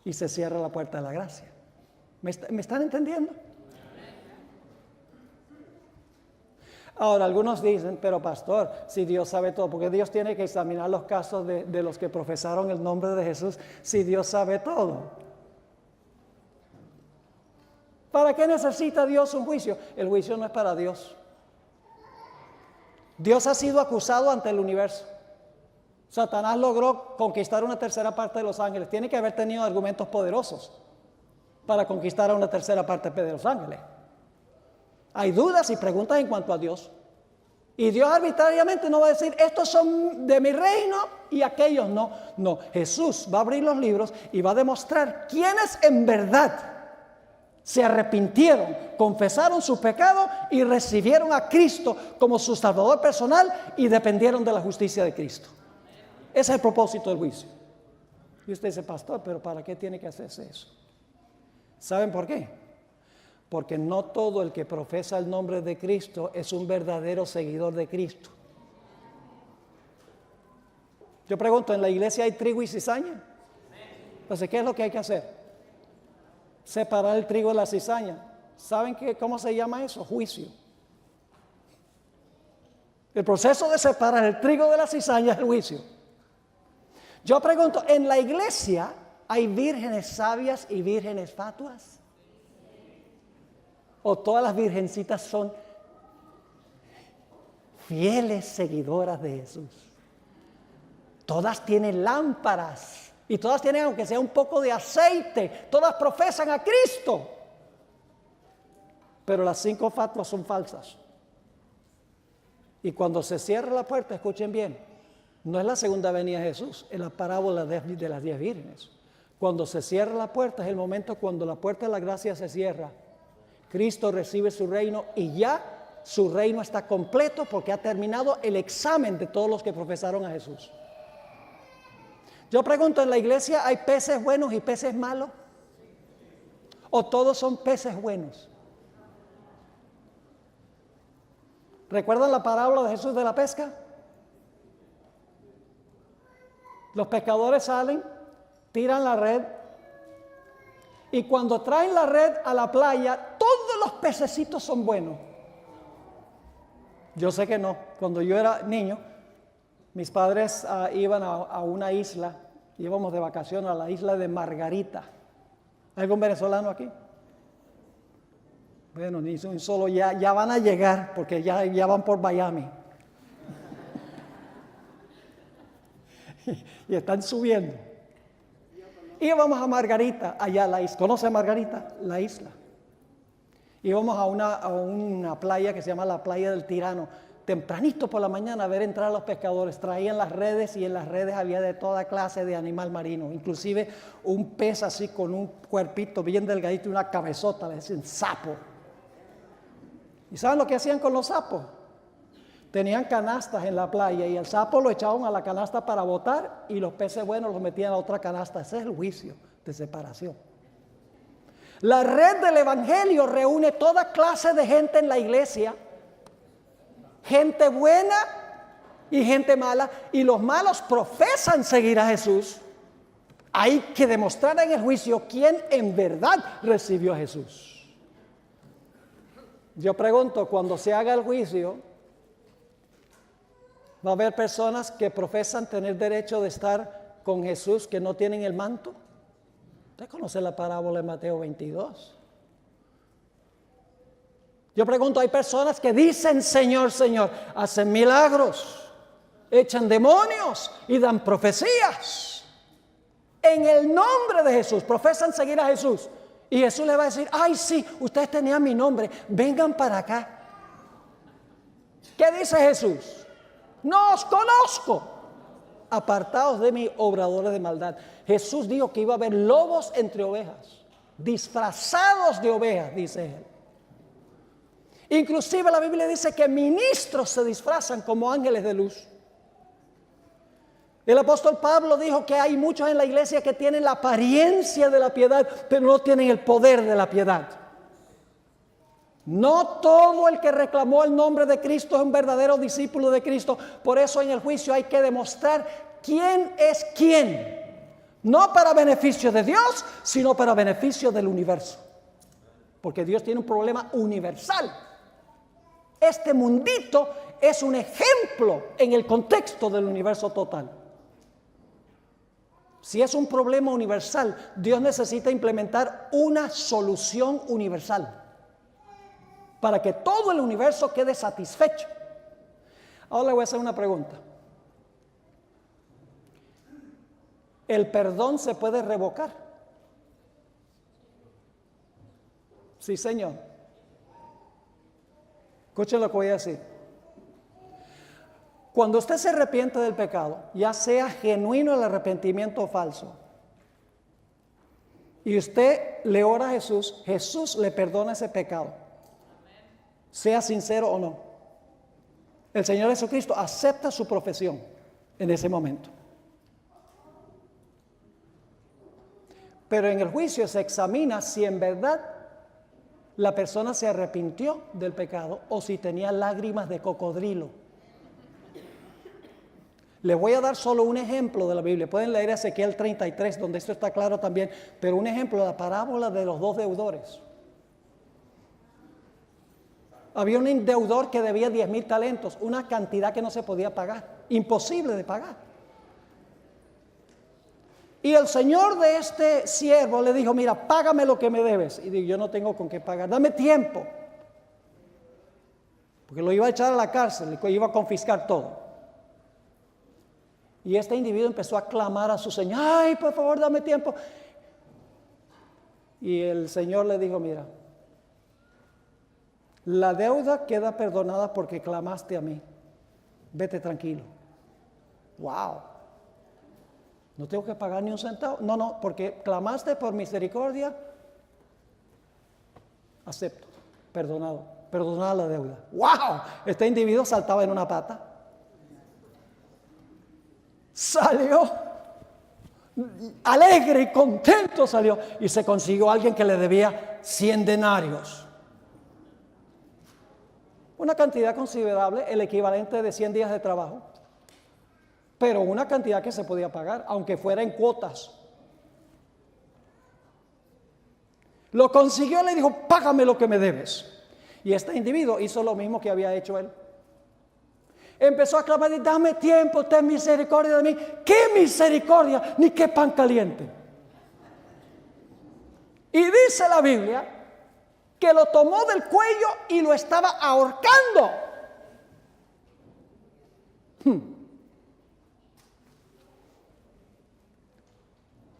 Y se cierra la puerta de la gracia. ¿Me están entendiendo? Ahora, algunos dicen, pero pastor, si Dios sabe todo, ¿por qué Dios tiene que examinar los casos de los que profesaron el nombre de Jesús si Dios sabe todo? ¿Para qué necesita Dios un juicio? El juicio no es para Dios. Dios ha sido acusado ante el universo. Satanás logró conquistar una tercera parte de los ángeles. Tiene que haber tenido argumentos poderosos para conquistar a una tercera parte de los ángeles. Hay dudas y preguntas en cuanto a Dios. Y Dios arbitrariamente no va a decir, estos son de mi reino y aquellos no. No, Jesús va a abrir los libros y va a demostrar quiénes en verdad se arrepintieron, confesaron su pecado y recibieron a Cristo como su Salvador personal y dependieron de la justicia de Cristo. Ese es el propósito del juicio. Y usted dice, pastor, pero ¿para qué tiene que hacerse eso? ¿Saben por qué? Porque no todo el que profesa el nombre de Cristo es un verdadero seguidor de Cristo. Yo pregunto, ¿en la iglesia hay trigo y cizaña? Entonces, ¿qué es lo que hay que hacer? Separar el trigo de la cizaña. ¿Saben cómo se llama eso? Juicio. El proceso de separar el trigo de la cizaña es el juicio. Yo pregunto, ¿en la iglesia hay vírgenes sabias y vírgenes fatuas? ¿O todas las virgencitas son fieles seguidoras de Jesús? Todas tienen lámparas y todas tienen, aunque sea un poco de aceite, todas profesan a Cristo. Pero las 5 fatuas son falsas. Y cuando se cierra la puerta, escuchen bien, no es la segunda venida de Jesús, es la parábola de las 10 vírgenes. Cuando se cierra la puerta es el momento cuando la puerta de la gracia se cierra. Cristo recibe su reino y ya su reino está completo porque ha terminado el examen de todos los que profesaron a Jesús. Yo pregunto, ¿en la iglesia hay peces buenos y peces malos? ¿O todos son peces buenos? ¿Recuerdan la parábola de Jesús de la pesca? Los pescadores salen, tiran la red y cuando traen la red a la playa, todos los pececitos son buenos. Yo sé que no. Cuando yo era niño, mis padres iban a una isla, íbamos de vacaciones a la isla de Margarita. ¿Hay algún venezolano aquí? Bueno, ni un solo, ya van a llegar porque ya van por Miami. Y están subiendo. Íbamos a Margarita, allá a la isla. ¿Conoce Margarita? La isla. Íbamos a una playa que se llama la Playa del Tirano. Tempranito por la mañana a ver entrar a los pescadores. Traían las redes y en las redes había de toda clase de animal marino. Inclusive un pez así con un cuerpito bien delgadito y una cabezota, le decían sapo. ¿Y saben lo que hacían con los sapos? Tenían canastas en la playa y el sapo lo echaban a la canasta para botar y los peces buenos los metían a otra canasta. Ese es el juicio de separación. La red del evangelio reúne toda clase de gente en la iglesia. Gente buena y gente mala. Y los malos profesan seguir a Jesús. Hay que demostrar en el juicio quién en verdad recibió a Jesús. Yo pregunto, cuando se haga el juicio, ¿va a haber personas que profesan tener derecho de estar con Jesús que no tienen el manto? Usted conoce la parábola de Mateo 22. Yo pregunto, hay personas que dicen Señor, Señor, hacen milagros, echan demonios y dan profecías. En el nombre de Jesús, profesan seguir a Jesús. Y Jesús le va a decir, ay sí, ustedes tenían mi nombre, vengan para acá. ¿Qué dice Jesús? No os conozco. Apartaos de mí, obradores de maldad. Jesús dijo que iba a haber lobos entre ovejas, disfrazados de ovejas, dice él. Inclusive la Biblia dice que ministros se disfrazan como ángeles de luz. El apóstol Pablo dijo que hay muchos en la iglesia que tienen la apariencia de la piedad, pero no tienen el poder de la piedad. No todo el que reclamó el nombre de Cristo es un verdadero discípulo de Cristo. Por eso en el juicio hay que demostrar quién es quién. No para beneficio de Dios, sino para beneficio del universo. Porque Dios tiene un problema universal. Este mundito es un ejemplo en el contexto del universo total. Si es un problema universal, Dios necesita implementar una solución universal para que todo el universo quede satisfecho. Ahora le voy a hacer una pregunta. ¿El perdón se puede revocar? Sí, Señor. Escuchen lo que voy a decir. Cuando usted se arrepiente del pecado, ya sea genuino el arrepentimiento o falso, y usted le ora a Jesús, Jesús le perdona ese pecado, sea sincero o no. El Señor Jesucristo acepta su profesión en ese momento. Pero en el juicio se examina si en verdad la persona se arrepintió del pecado o si tenía lágrimas de cocodrilo. Le voy a dar solo un ejemplo de la Biblia. Pueden leer Ezequiel 33, donde esto está claro también, pero un ejemplo, la parábola de los dos deudores. Había un deudor que debía 10,000 talentos, una cantidad que no se podía pagar, imposible de pagar. Y el señor de este siervo le dijo, mira, págame lo que me debes. Y dijo, yo no tengo con qué pagar, dame tiempo. Porque lo iba a echar a la cárcel, le iba a confiscar todo. Y este individuo empezó a clamar a su señor, ay, por favor, dame tiempo. Y el señor le dijo, mira, la deuda queda perdonada porque clamaste a mí. Vete tranquilo. Wow. No tengo que pagar ni un centavo. No, porque clamaste por misericordia. Acepto. Perdonado. Perdonada la deuda. Wow. Este individuo saltaba en una pata. Salió alegre y contento salió y se consiguió a alguien que le debía 100 denarios. Una cantidad considerable, el equivalente de 100 días de trabajo, pero una cantidad que se podía pagar, aunque fuera en cuotas. Lo consiguió y le dijo, págame lo que me debes. Y este individuo hizo lo mismo que había hecho él. Empezó a clamar, dame tiempo, ten misericordia de mí. ¿Qué misericordia? Ni qué pan caliente. Y dice la Biblia que lo tomó del cuello y lo estaba ahorcando.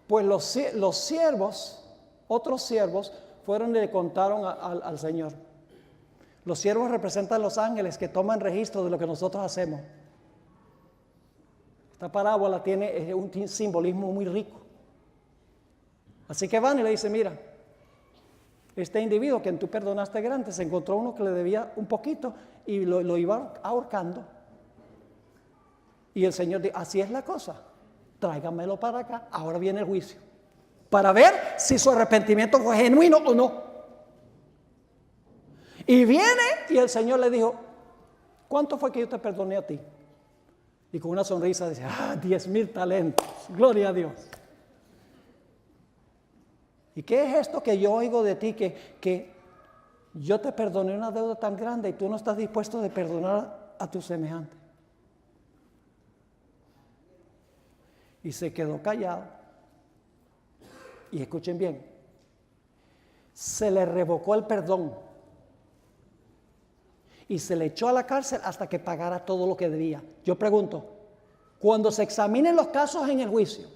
Pues los siervos, otros siervos, fueron y le contaron al Señor. Los siervos representan los ángeles que toman registro de lo que nosotros hacemos. Esta parábola tiene un simbolismo muy rico. Así que van y le dicen, mira, este individuo que tú perdonaste grande, se encontró uno que le debía un poquito y lo iba ahorcando. Y el Señor dijo, así es la cosa, tráigamelo para acá, ahora viene el juicio, para ver si su arrepentimiento fue genuino o no. Y viene y el Señor le dijo, ¿cuánto fue que yo te perdoné a ti? Y con una sonrisa dice, 10,000 talentos, gloria a Dios. ¿Y qué es esto que yo oigo de ti, que yo te perdoné una deuda tan grande y tú no estás dispuesto de perdonar a tu semejante? Y se quedó callado. Y escuchen bien, se le revocó el perdón. Y se le echó a la cárcel hasta que pagara todo lo que debía. Yo pregunto, cuando se examinen los casos en el juicio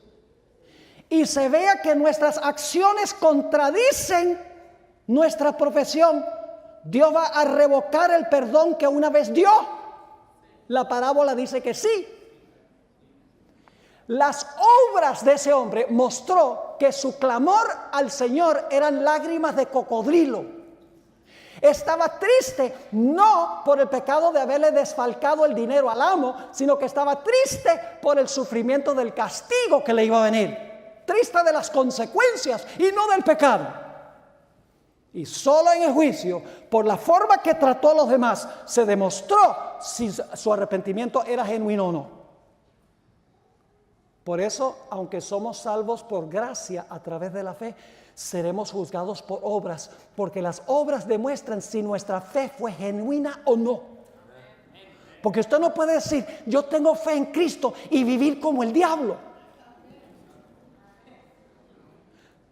y se vea que nuestras acciones contradicen nuestra profesión, ¿Dios va a revocar el perdón que una vez dio? La parábola dice que sí. Las obras de ese hombre mostró que su clamor al Señor eran lágrimas de cocodrilo. Estaba triste no por el pecado de haberle desfalcado el dinero al amo, sino que estaba triste por el sufrimiento del castigo que le iba a venir. Triste de las consecuencias y no del pecado. Y solo en el juicio, por la forma que trató a los demás, se demostró si su arrepentimiento era genuino o no. Por eso, aunque somos salvos por gracia a través de la fe, seremos juzgados por obras, porque las obras demuestran si nuestra fe fue genuina o no. Porque usted no puede decir, yo tengo fe en Cristo y vivir como el diablo.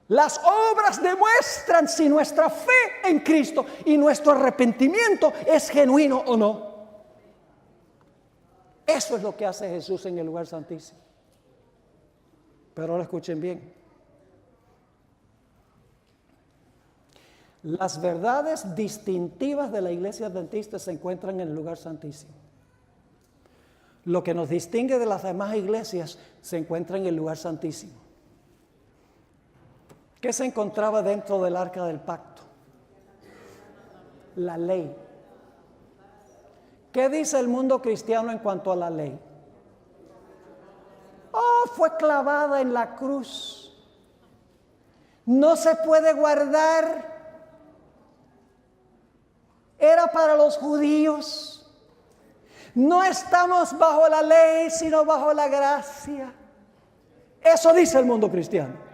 Las obras demuestran si nuestra fe en Cristo y nuestro arrepentimiento es genuino o no. Eso es lo que hace Jesús en el lugar santísimo. Pero ahora escuchen bien. Las verdades distintivas de la iglesia adventista se encuentran en el lugar santísimo. Lo que nos distingue de las demás iglesias se encuentra en el lugar santísimo. ¿Qué se encontraba dentro del arca del pacto? La ley. ¿Qué dice el mundo cristiano en cuanto a la ley? Oh, fue clavada en la cruz. No se puede guardar. Era para los judíos. No estamos bajo la ley, sino bajo la gracia. Eso dice el mundo cristiano.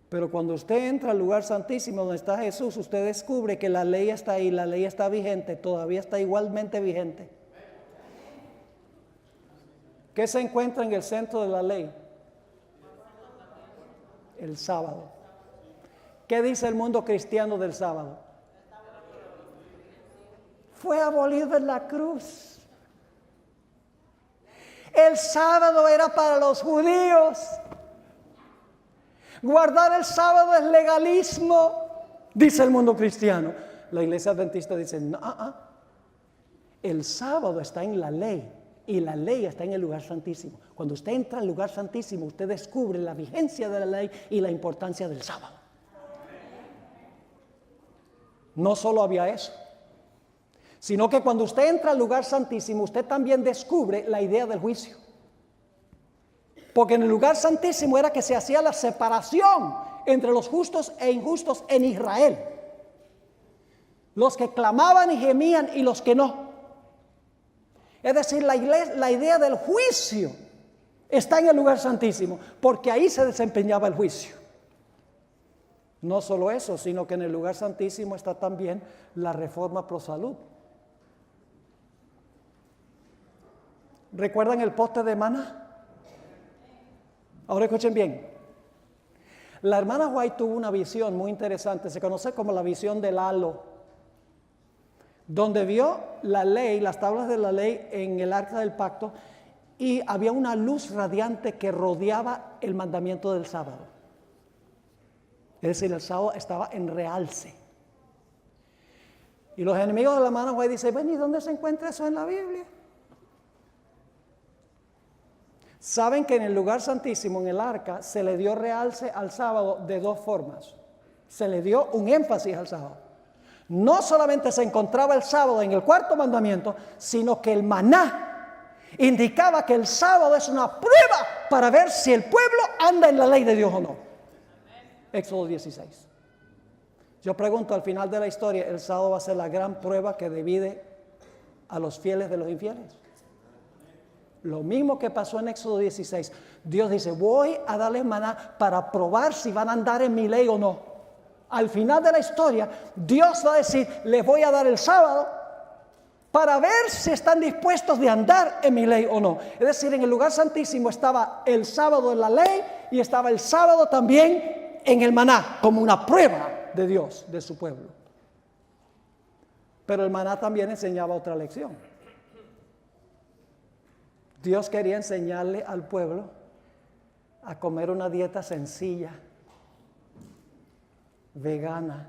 Pero cuando usted entra al lugar santísimo donde está Jesús, usted descubre que la ley está ahí, la ley está vigente, todavía está igualmente vigente. ¿Qué se encuentra en el centro de la ley? El sábado. ¿Qué dice el mundo cristiano del sábado? Fue abolido en la cruz. El sábado era para los judíos. Guardar el sábado es legalismo, dice el mundo cristiano. La iglesia adventista dice, no, el sábado está en la ley y la ley está en el lugar santísimo. Cuando usted entra al lugar santísimo, usted descubre la vigencia de la ley y la importancia del sábado. No solo había eso, sino que cuando usted entra al lugar santísimo, usted también descubre la idea del juicio. Porque en el lugar santísimo era que se hacía la separación entre los justos e injustos en Israel. Los que clamaban y gemían y los que no. Es decir, la idea del juicio está en el lugar santísimo, porque ahí se desempeñaba el juicio. No solo eso, sino que en el lugar santísimo está también la reforma pro salud. ¿Recuerdan el poste de maná? Ahora escuchen bien. La hermana White tuvo una visión muy interesante, se conoce como la visión del halo, donde vio la ley, las tablas de la ley en el arca del pacto, y había una luz radiante que rodeaba el mandamiento del sábado. Es decir, el sábado estaba en realce. Y los enemigos de la hermana White dicen, bueno, ¿y dónde se encuentra eso en la Biblia? Saben que en el lugar santísimo, en el arca, se le dio realce al sábado de dos formas. Se le dio un énfasis al sábado. No solamente se encontraba el sábado en el cuarto mandamiento, sino que el maná indicaba que el sábado es una prueba para ver si el pueblo anda en la ley de Dios o no. Éxodo 16. Yo pregunto, al final de la historia, ¿el sábado va a ser la gran prueba que divide a los fieles de los infieles? Lo mismo que pasó en Éxodo 16. Dios dice, voy a darles maná para probar si van a andar en mi ley o no. Al final de la historia, Dios va a decir, les voy a dar el sábado para ver si están dispuestos de andar en mi ley o no. Es decir, en el lugar santísimo estaba el sábado en la ley y estaba el sábado también en el maná, como una prueba de Dios, de su pueblo. Pero el maná también enseñaba otra lección. Dios quería enseñarle al pueblo a comer una dieta sencilla, vegana.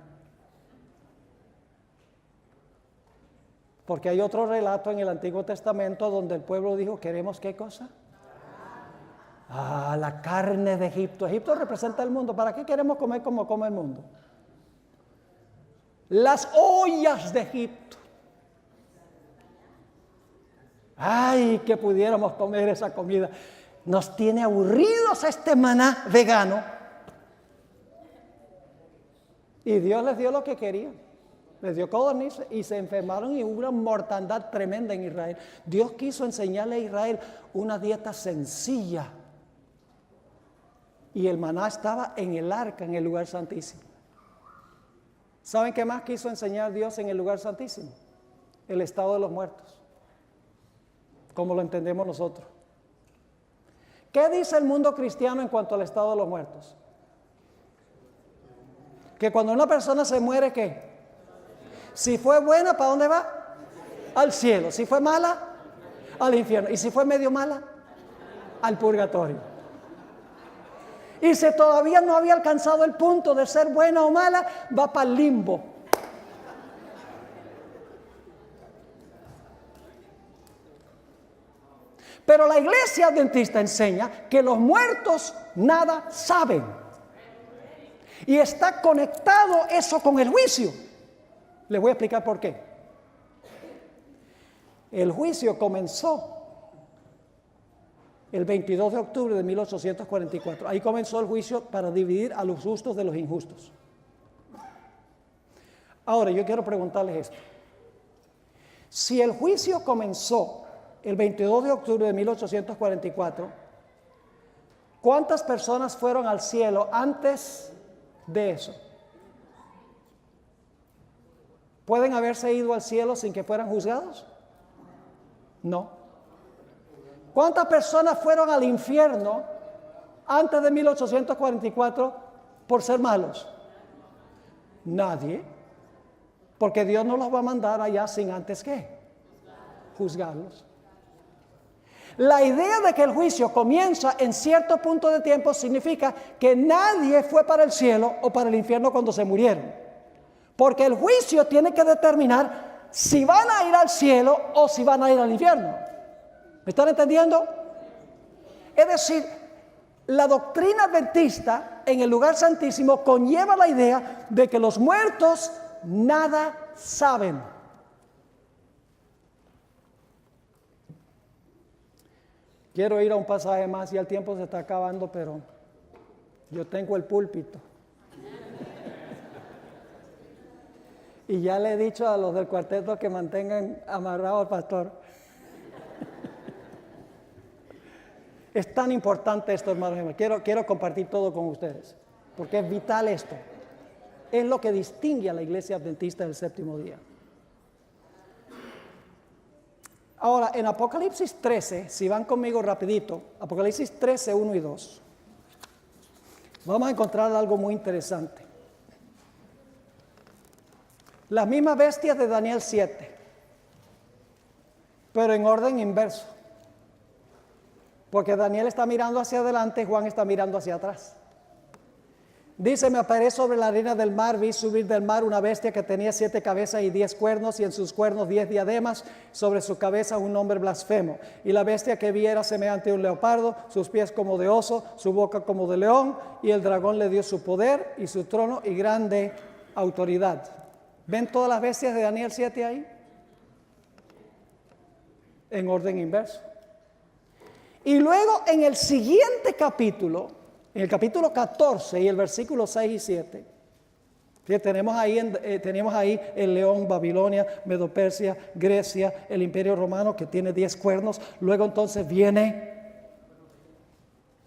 Porque hay otro relato en el Antiguo Testamento donde el pueblo dijo, ¿queremos qué cosa? La carne de Egipto. Egipto representa el mundo. ¿Para qué queremos comer como come el mundo? Las ollas de Egipto. Ay, que pudiéramos comer esa comida. Nos tiene aburridos este maná vegano. Y Dios les dio lo que querían. Les dio codorniz y se enfermaron y hubo una mortandad tremenda en Israel. Dios quiso enseñarle a Israel una dieta sencilla. Y el maná estaba en el arca, en el lugar santísimo. ¿Saben qué más quiso enseñar Dios en el lugar santísimo? El estado de los muertos, como lo entendemos nosotros. ¿Qué dice el mundo cristiano en cuanto al estado de los muertos? Que cuando una persona se muere, ¿qué? Si fue buena, ¿para dónde va? Al cielo. Si fue mala, al infierno. Y si fue medio mala, al purgatorio. Y si todavía no había alcanzado el punto de ser buena o mala, va para el limbo. Pero la iglesia adventista enseña que los muertos nada saben. Y está conectado eso con el juicio. Les voy a explicar por qué. El juicio comenzó el 22 de octubre de 1844. Ahí comenzó el juicio para dividir a los justos de los injustos. Ahora, yo quiero preguntarles esto. Si el juicio comenzó el 22 de octubre de 1844, ¿cuántas personas fueron al cielo antes de eso? ¿Pueden haberse ido al cielo sin que fueran juzgados? No. ¿Cuántas personas fueron al infierno antes de 1844 por ser malos? Nadie. Porque Dios no los va a mandar allá sin antes ¿qué? Juzgarlos. La idea de que el juicio comienza en cierto punto de tiempo significa que nadie fue para el cielo o para el infierno cuando se murieron. Porque el juicio tiene que determinar si van a ir al cielo o si van a ir al infierno. ¿Me están entendiendo? Es decir, la doctrina adventista en el lugar santísimo conlleva la idea de que los muertos nada saben. Quiero ir a un pasaje más, ya el tiempo se está acabando, pero yo tengo el púlpito. Y ya le he dicho a los del cuarteto que mantengan amarrado al pastor. Es tan importante esto, hermanos. Quiero compartir todo con ustedes, porque es vital esto. Es lo que distingue a la iglesia adventista del séptimo día. Ahora, en Apocalipsis 13, si van conmigo rapidito, Apocalipsis 13, 1 y 2, vamos a encontrar algo muy interesante. Las mismas bestias de Daniel 7, pero en orden inverso. Porque Daniel está mirando hacia adelante, Juan está mirando hacia atrás. Dice, me aparé sobre la arena del mar, vi subir del mar una bestia que tenía 7 cabezas y 10 cuernos, y en sus cuernos 10 diademas, sobre su cabeza un nombre blasfemo. Y la bestia que vi era semejante a un leopardo, sus pies como de oso, su boca como de león, y el dragón le dio su poder y su trono y grande autoridad. ¿Ven todas las bestias de Daniel 7 ahí? En orden inverso. Y luego en el siguiente capítulo, en el capítulo 14 y el versículo 6 y 7, tenemos ahí el león, Babilonia, Medo-Persia, Grecia, el imperio romano que tiene 10 cuernos. Luego entonces viene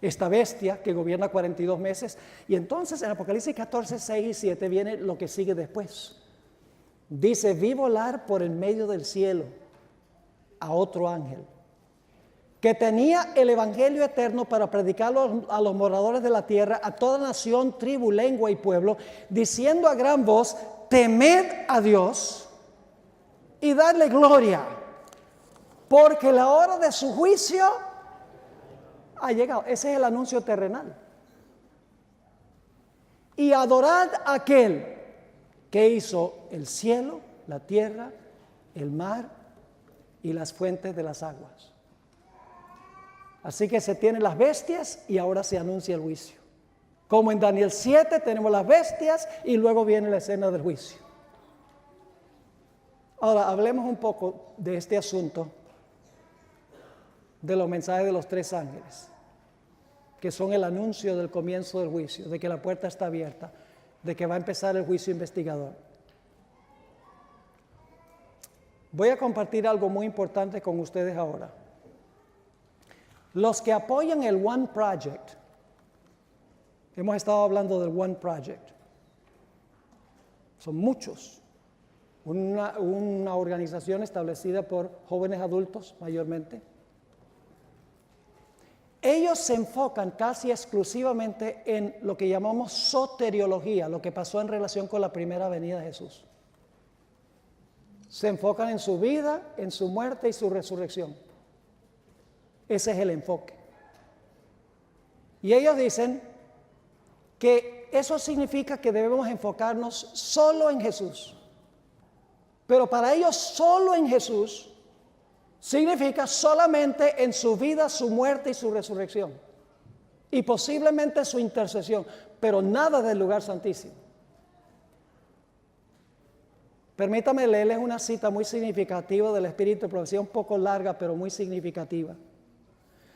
esta bestia que gobierna 42 meses. Y entonces en Apocalipsis 14, 6 y 7 viene lo que sigue después. Dice, vi volar por el medio del cielo a otro ángel que tenía el evangelio eterno para predicarlo a los moradores de la tierra, a toda nación, tribu, lengua y pueblo, diciendo a gran voz, temed a Dios y dadle gloria, porque la hora de su juicio ha llegado. Ese es el anuncio terrenal. Y adorad a aquel que hizo el cielo, la tierra, el mar y las fuentes de las aguas. Así que se tienen las bestias y ahora se anuncia el juicio. Como en Daniel 7 tenemos las bestias y luego viene la escena del juicio. Ahora hablemos un poco de este asunto de los mensajes de los 3 ángeles, que son el anuncio del comienzo del juicio, de que la puerta está abierta, de que va a empezar el juicio investigador. Voy a compartir algo muy importante con ustedes ahora. Los que apoyan el One Project, hemos estado hablando del One Project, son muchos, una organización establecida por jóvenes adultos mayormente. Ellos se enfocan casi exclusivamente en lo que llamamos soteriología, lo que pasó en relación con la primera venida de Jesús. Se enfocan en su vida, en su muerte y su resurrección. Ese es el enfoque. Y ellos dicen que eso significa que debemos enfocarnos solo en Jesús. Pero para ellos solo en Jesús significa solamente en su vida, su muerte y su resurrección. Y posiblemente su intercesión, pero nada del lugar santísimo. Permítame leerles una cita muy significativa del Espíritu de Profecía, un poco larga, pero muy significativa.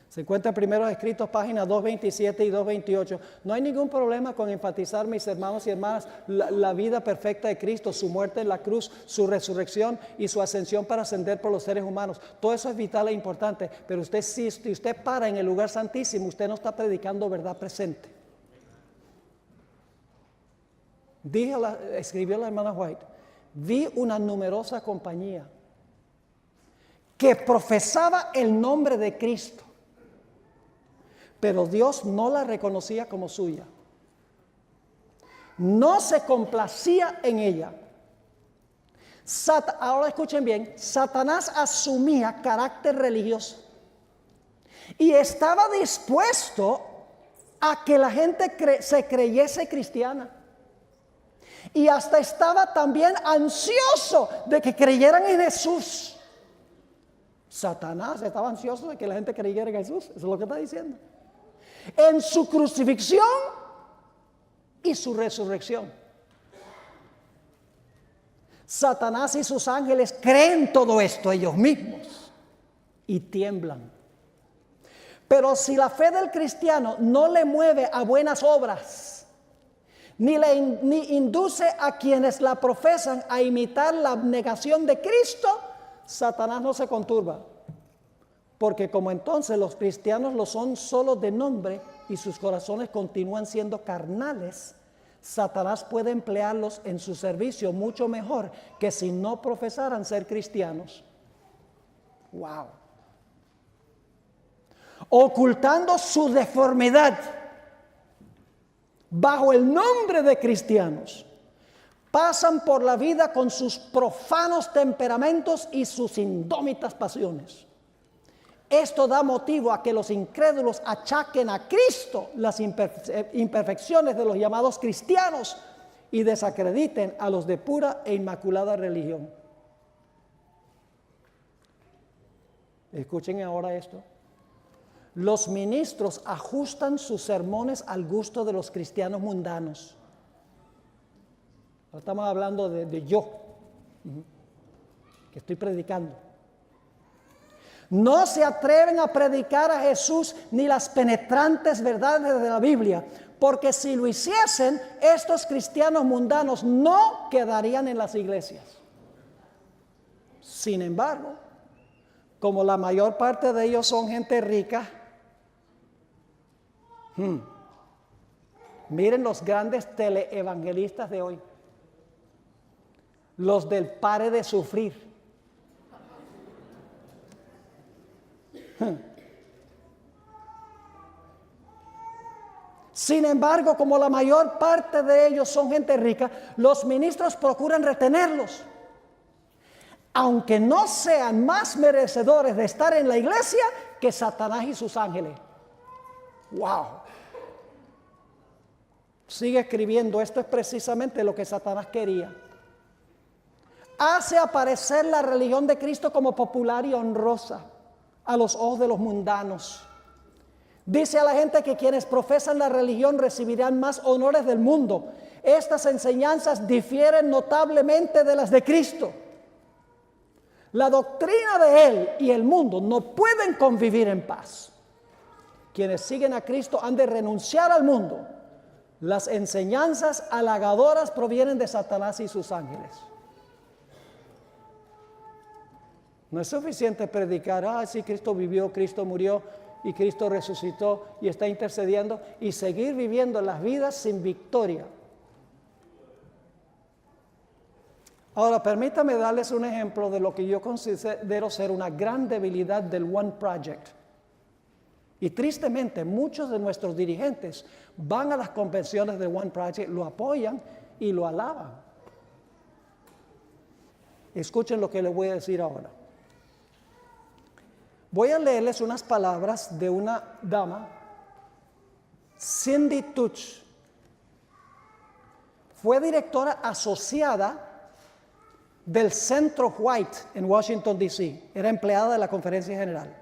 Se encuentra en Primeros Escritos, páginas 227 y 228. No hay ningún problema con enfatizar, mis hermanos y hermanas, la vida perfecta de Cristo, su muerte en la cruz, su resurrección y su ascensión para ascender por los seres humanos. Todo eso es vital e importante, pero si usted para en el lugar santísimo, usted no está predicando verdad presente. Escribió la hermana White, vi una numerosa compañía que profesaba el nombre de Cristo, pero Dios no la reconocía como suya. No se complacía en ella. Ahora escuchen bien, Satanás asumía carácter religioso y estaba dispuesto a que la gente se creyese cristiana. Y hasta estaba también ansioso de que creyeran en Jesús. Satanás estaba ansioso de que la gente creyera en Jesús. Eso es lo que está diciendo. En su crucifixión y su resurrección. Satanás y sus ángeles creen todo esto ellos mismos y tiemblan. Pero si la fe del cristiano no le mueve a buenas obras, ni induce a quienes la profesan a imitar la abnegación de Cristo, Satanás no se conturba. Porque como entonces los cristianos lo son solo de nombre y sus corazones continúan siendo carnales, Satanás puede emplearlos en su servicio mucho mejor que si no profesaran ser cristianos. Wow. Ocultando su deformidad bajo el nombre de cristianos, pasan por la vida con sus profanos temperamentos y sus indómitas pasiones. Esto da motivo a que los incrédulos achaquen a Cristo las imperfecciones de los llamados cristianos y desacrediten a los de pura e inmaculada religión. Escuchen ahora esto. Los ministros ajustan sus sermones al gusto de los cristianos mundanos. Estamos hablando de yo, que estoy predicando. No se atreven a predicar a Jesús ni las penetrantes verdades de la Biblia, porque si lo hiciesen, estos cristianos mundanos no quedarían en las iglesias. Sin embargo, como la mayor parte de ellos son gente rica, miren los grandes teleevangelistas de hoy, los del pare de sufrir. Sin embargo, como la mayor parte de ellos son gente rica, los ministros procuran retenerlos, aunque no sean más merecedores de estar en la iglesia que Satanás y sus ángeles. ¡Wow! Sigue escribiendo, esto es precisamente lo que Satanás quería. Hace aparecer la religión de Cristo como popular y honrosa a los ojos de los mundanos. Dice a la gente que quienes profesan la religión recibirán más honores del mundo. Estas enseñanzas difieren notablemente de las de Cristo. La doctrina de Él y el mundo no pueden convivir en paz. Quienes siguen a Cristo han de renunciar al mundo. Las enseñanzas halagadoras provienen de Satanás y sus ángeles. No es suficiente predicar, sí, Cristo vivió, Cristo murió y Cristo resucitó y está intercediendo, y seguir viviendo las vidas sin victoria. Ahora, permítame darles un ejemplo de lo que yo considero ser una gran debilidad del One Project. Y tristemente, muchos de nuestros dirigentes van a las convenciones de One Project, lo apoyan y lo alaban. Escuchen lo que les voy a decir ahora. Voy a leerles unas palabras de una dama, Cindy Touch. Fue directora asociada del Centro White en Washington, D.C. Era empleada de la Conferencia General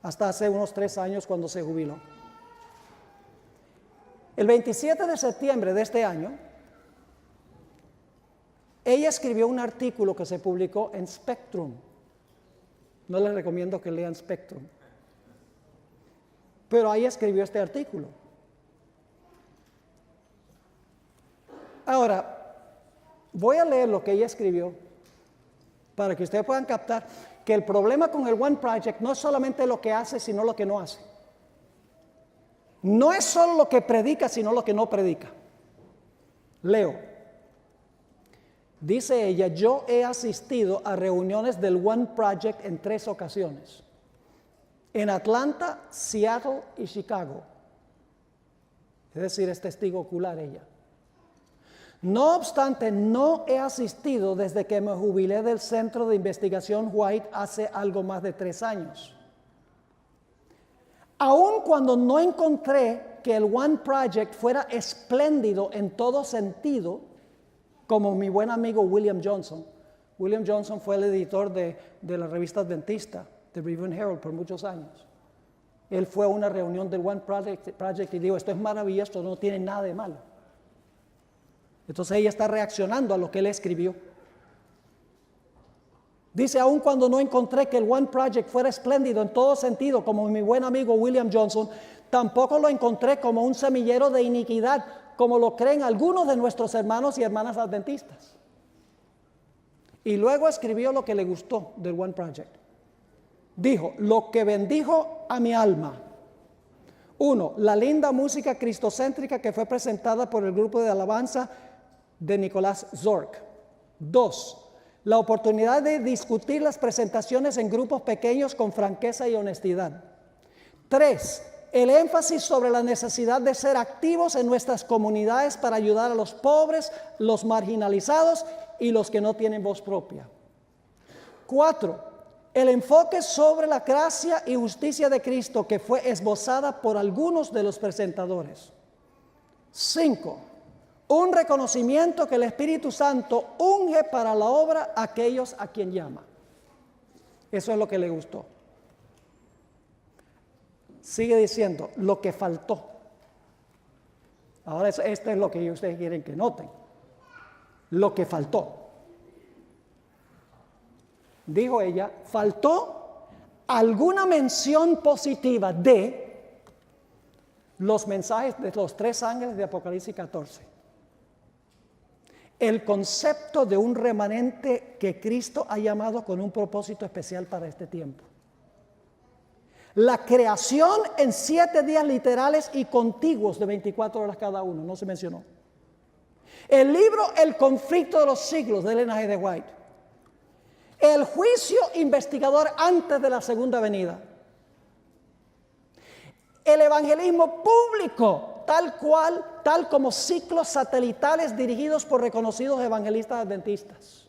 hasta hace unos 3 años cuando se jubiló. El 27 de septiembre de este año, ella escribió un artículo que se publicó en Spectrum. No les recomiendo que lean Spectrum. Pero ahí escribió este artículo. Ahora, voy a leer lo que ella escribió para que ustedes puedan captar que el problema con el One Project no es solamente lo que hace, sino lo que no hace. No es solo lo que predica, sino lo que no predica. Leo. Dice ella, yo he asistido a reuniones del One Project en 3 ocasiones. En Atlanta, Seattle y Chicago. Es decir, es testigo ocular ella. No obstante, no he asistido desde que me jubilé del Centro de Investigación White hace algo más de 3 años. Aun cuando no encontré que el One Project fuera espléndido en todo sentido, como mi buen amigo William Johnson. William Johnson fue el editor de la revista adventista, The Review and Herald, por muchos años. Él fue a una reunión del One Project y dijo, esto es maravilloso, esto no tiene nada de malo. Entonces ella está reaccionando a lo que él escribió. Dice, aun cuando no encontré que el One Project fuera espléndido en todo sentido, como mi buen amigo William Johnson, tampoco lo encontré como un semillero de iniquidad, como lo creen algunos de nuestros hermanos y hermanas adventistas. Y luego escribió lo que le gustó del One Project. Dijo, lo que bendijo a mi alma. 1, la linda música cristocéntrica que fue presentada por el grupo de alabanza de Nicolás Zorc. 2, la oportunidad de discutir las presentaciones en grupos pequeños con franqueza y honestidad. 3, el énfasis sobre la necesidad de ser activos en nuestras comunidades para ayudar a los pobres, los marginalizados y los que no tienen voz propia. 4, el enfoque sobre la gracia y justicia de Cristo que fue esbozada por algunos de los presentadores. 5, un reconocimiento que el Espíritu Santo unge para la obra a aquellos a quien llama. Eso es lo que le gustó. Sigue diciendo, lo que faltó. Ahora, esto es lo que ustedes quieren que noten. Lo que faltó. Dijo ella, faltó alguna mención positiva de los mensajes de los 3 ángeles de Apocalipsis 14. El concepto de un remanente que Cristo ha llamado con un propósito especial para este tiempo. La creación en 7 días literales y contiguos de 24 horas cada uno, no se mencionó. El libro El conflicto de los siglos de Ellen G. White. El juicio investigador antes de la segunda venida. El evangelismo público, tal como ciclos satelitales dirigidos por reconocidos evangelistas adventistas.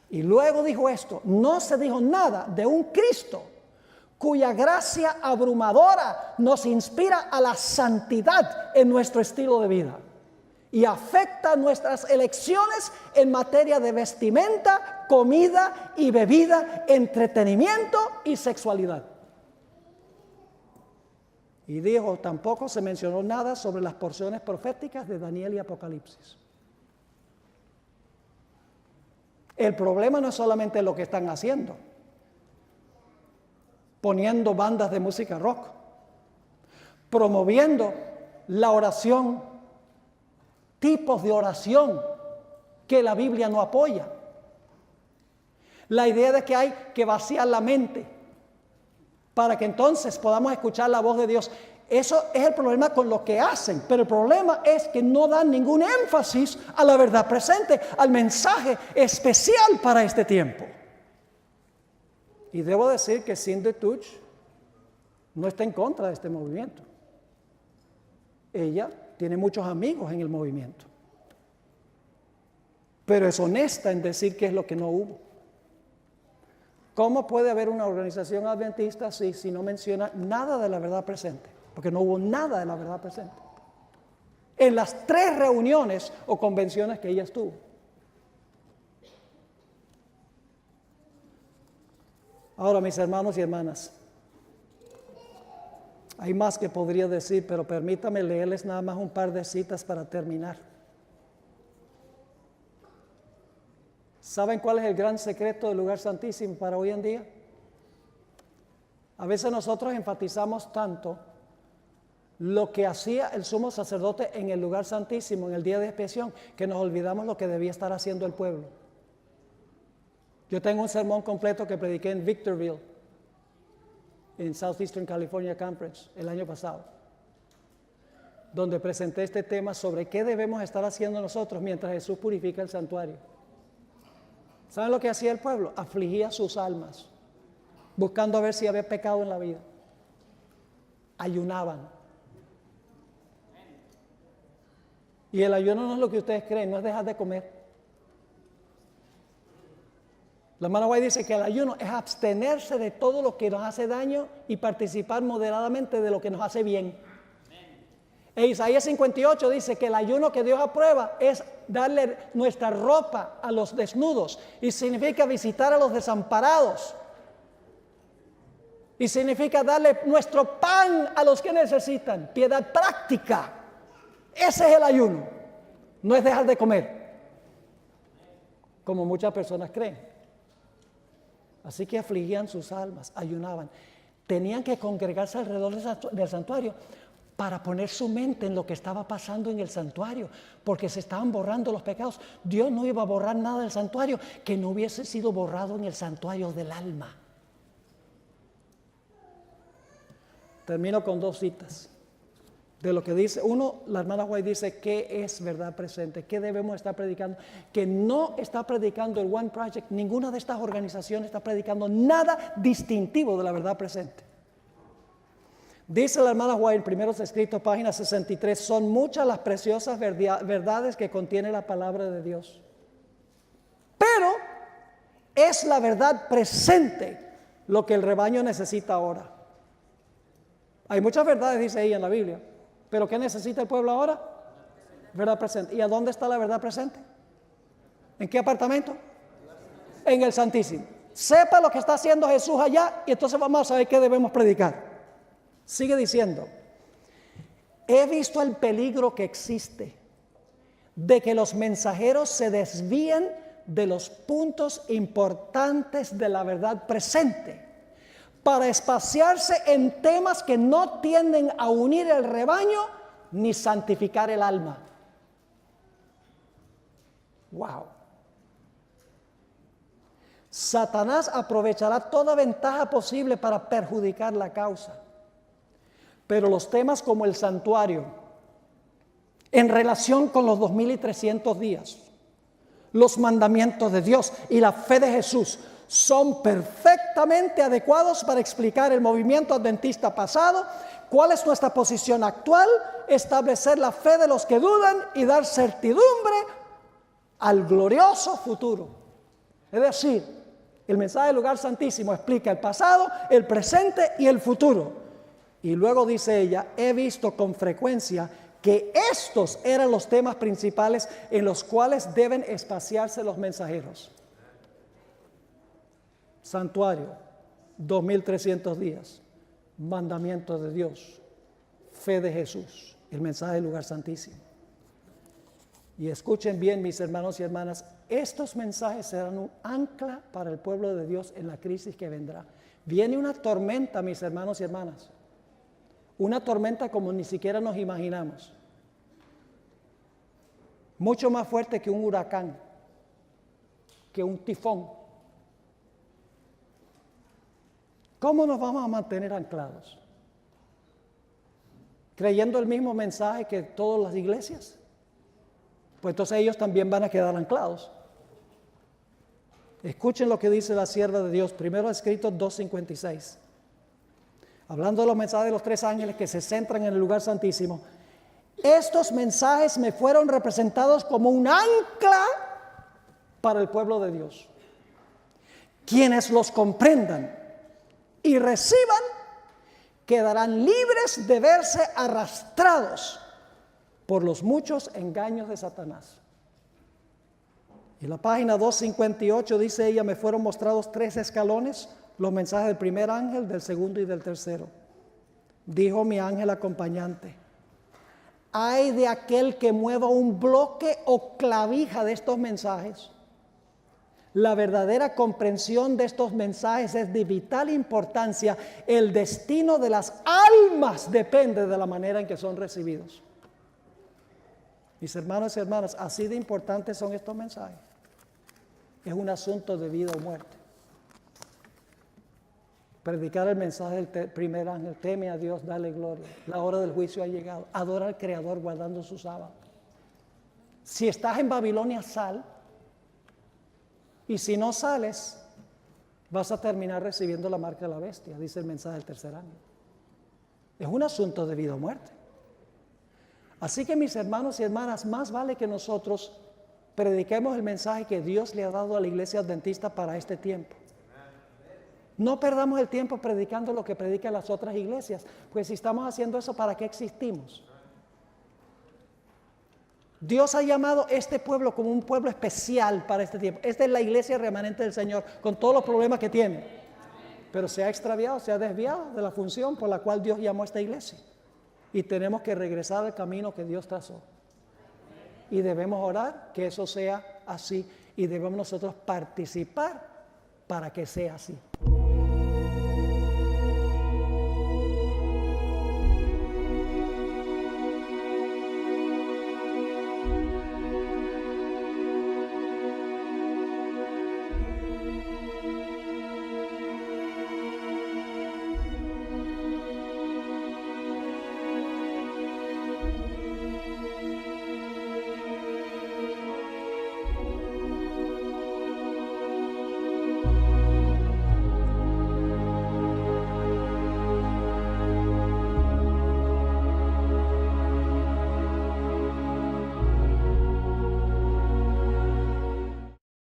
Y luego dijo esto, no se dijo nada de un Cristo cuya gracia abrumadora nos inspira a la santidad en nuestro estilo de vida y afecta nuestras elecciones en materia de vestimenta, comida y bebida, entretenimiento y sexualidad. Y dijo, tampoco se mencionó nada sobre las porciones proféticas de Daniel y Apocalipsis. El problema no es solamente lo que están haciendo, poniendo bandas de música rock, promoviendo la oración, tipos de oración que la Biblia no apoya. La idea de que hay que vaciar la mente para que entonces podamos escuchar la voz de Dios. Eso es el problema con lo que hacen, pero el problema es que no dan ningún énfasis a la verdad presente, al mensaje especial para este tiempo. Y debo decir que Cindy Touch no está en contra de este movimiento. Ella tiene muchos amigos en el movimiento, pero es honesta en decir qué es lo que no hubo. ¿Cómo puede haber una organización adventista si no menciona nada de la verdad presente? Porque no hubo nada de la verdad presente en las 3 reuniones o convenciones que ella estuvo. Ahora, mis hermanos y hermanas, hay más que podría decir, pero permítame leerles nada más un par de citas para terminar. ¿Saben cuál es el gran secreto del lugar santísimo para hoy en día? A veces nosotros enfatizamos tanto lo que hacía el sumo sacerdote en el lugar santísimo, en el día de expiación, que nos olvidamos lo que debía estar haciendo el pueblo. Yo tengo un sermón completo que prediqué en Victorville, en Southeastern California Conference, el año pasado, donde presenté este tema sobre qué debemos estar haciendo nosotros mientras Jesús purifica el santuario. ¿Saben lo que hacía el pueblo? Afligía sus almas, buscando a ver si había pecado en la vida. Ayunaban. Y el ayuno no es lo que ustedes creen, no es dejar de comer. La hermana White dice que el ayuno es abstenerse de todo lo que nos hace daño y participar moderadamente de lo que nos hace bien. E Isaías 58 dice que el ayuno que Dios aprueba es darle nuestra ropa a los desnudos, y significa visitar a los desamparados, y significa darle nuestro pan a los que necesitan, piedad práctica. Ese es el ayuno, no es dejar de comer, como muchas personas creen. Así que afligían sus almas, ayunaban. Tenían que congregarse alrededor del santuario para poner su mente en lo que estaba pasando en el santuario, porque se estaban borrando los pecados. Dios no iba a borrar nada del santuario que no hubiese sido borrado en el santuario del alma. Termino con dos citas de lo que dice. Uno, la hermana White dice qué es verdad presente, qué debemos estar predicando, que no está predicando el One Project, ninguna de estas organizaciones está predicando nada distintivo de la verdad presente. Dice la hermana White en Primeros Escritos, página 63, son muchas las preciosas verdades que contiene la palabra de Dios, pero es la verdad presente lo que el rebaño necesita ahora. Hay muchas verdades, dice ella en la Biblia, pero ¿qué necesita el pueblo ahora? Verdad presente. ¿Y a dónde está la verdad presente? ¿En qué apartamento? En el Santísimo. Sepa lo que está haciendo Jesús allá y entonces vamos a saber qué debemos predicar. Sigue diciendo, he visto el peligro que existe de que los mensajeros se desvíen de los puntos importantes de la verdad presente para espaciarse en temas que no tienden a unir el rebaño ni santificar el alma. Wow. Satanás aprovechará toda ventaja posible para perjudicar la causa. Pero los temas como el santuario, en relación con los 2300 días, los mandamientos de Dios y la fe de Jesús, son perfectamente adecuados para explicar el movimiento adventista pasado, cuál es nuestra posición actual, establecer la fe de los que dudan y dar certidumbre al glorioso futuro. Es decir, el mensaje del lugar santísimo explica el pasado, el presente y el futuro. Y luego dice ella, he visto con frecuencia que estos eran los temas principales en los cuales deben espaciarse los mensajeros. Santuario, 2300 días, mandamientos de Dios, fe de Jesús, el mensaje del lugar santísimo. Y escuchen bien, mis hermanos y hermanas, estos mensajes serán un ancla para el pueblo de Dios en la crisis que vendrá. Viene una tormenta, mis hermanos y hermanas, una tormenta como ni siquiera nos imaginamos, mucho más fuerte que un huracán, que un tifón. ¿Cómo nos vamos a mantener anclados? ¿Creyendo el mismo mensaje que todas las iglesias? Pues entonces ellos también van a quedar anclados. Escuchen lo que dice la sierva de Dios, Primero Escritos 2:56. Hablando de los mensajes de los tres ángeles que se centran en el lugar santísimo. Estos mensajes me fueron representados como un ancla para el pueblo de Dios. Quienes los comprendan y reciban quedarán libres de verse arrastrados por los muchos engaños de Satanás. Y la página 258 dice ella, me fueron mostrados 3 escalones los mensajes del primer ángel, del segundo y del tercero. Dijo mi ángel acompañante: ay de aquel que mueva un bloque o clavija de estos mensajes. La verdadera comprensión de estos mensajes es de vital importancia. El destino de las almas depende de la manera en que son recibidos. Mis hermanos y hermanas, así de importantes son estos mensajes. Es un asunto de vida o muerte. Predicar el mensaje del primer ángel: teme a Dios, dale gloria. La hora del juicio ha llegado. Adora al Creador guardando su sábado. Si estás en Babilonia, sal. Y si no sales, vas a terminar recibiendo la marca de la bestia, dice el mensaje del tercer ángel. Es un asunto de vida o muerte. Así que, mis hermanos y hermanas, más vale que nosotros prediquemos el mensaje que Dios le ha dado a la iglesia adventista para este tiempo. No perdamos el tiempo predicando lo que predican las otras iglesias, pues si estamos haciendo eso, ¿para qué existimos? Dios ha llamado a este pueblo como un pueblo especial para este tiempo. Esta es la iglesia remanente del Señor, con todos los problemas que tiene. Pero se ha extraviado, se ha desviado de la función por la cual Dios llamó a esta iglesia. Y tenemos que regresar al camino que Dios trazó. Y debemos orar que eso sea así. Y debemos nosotros participar para que sea así.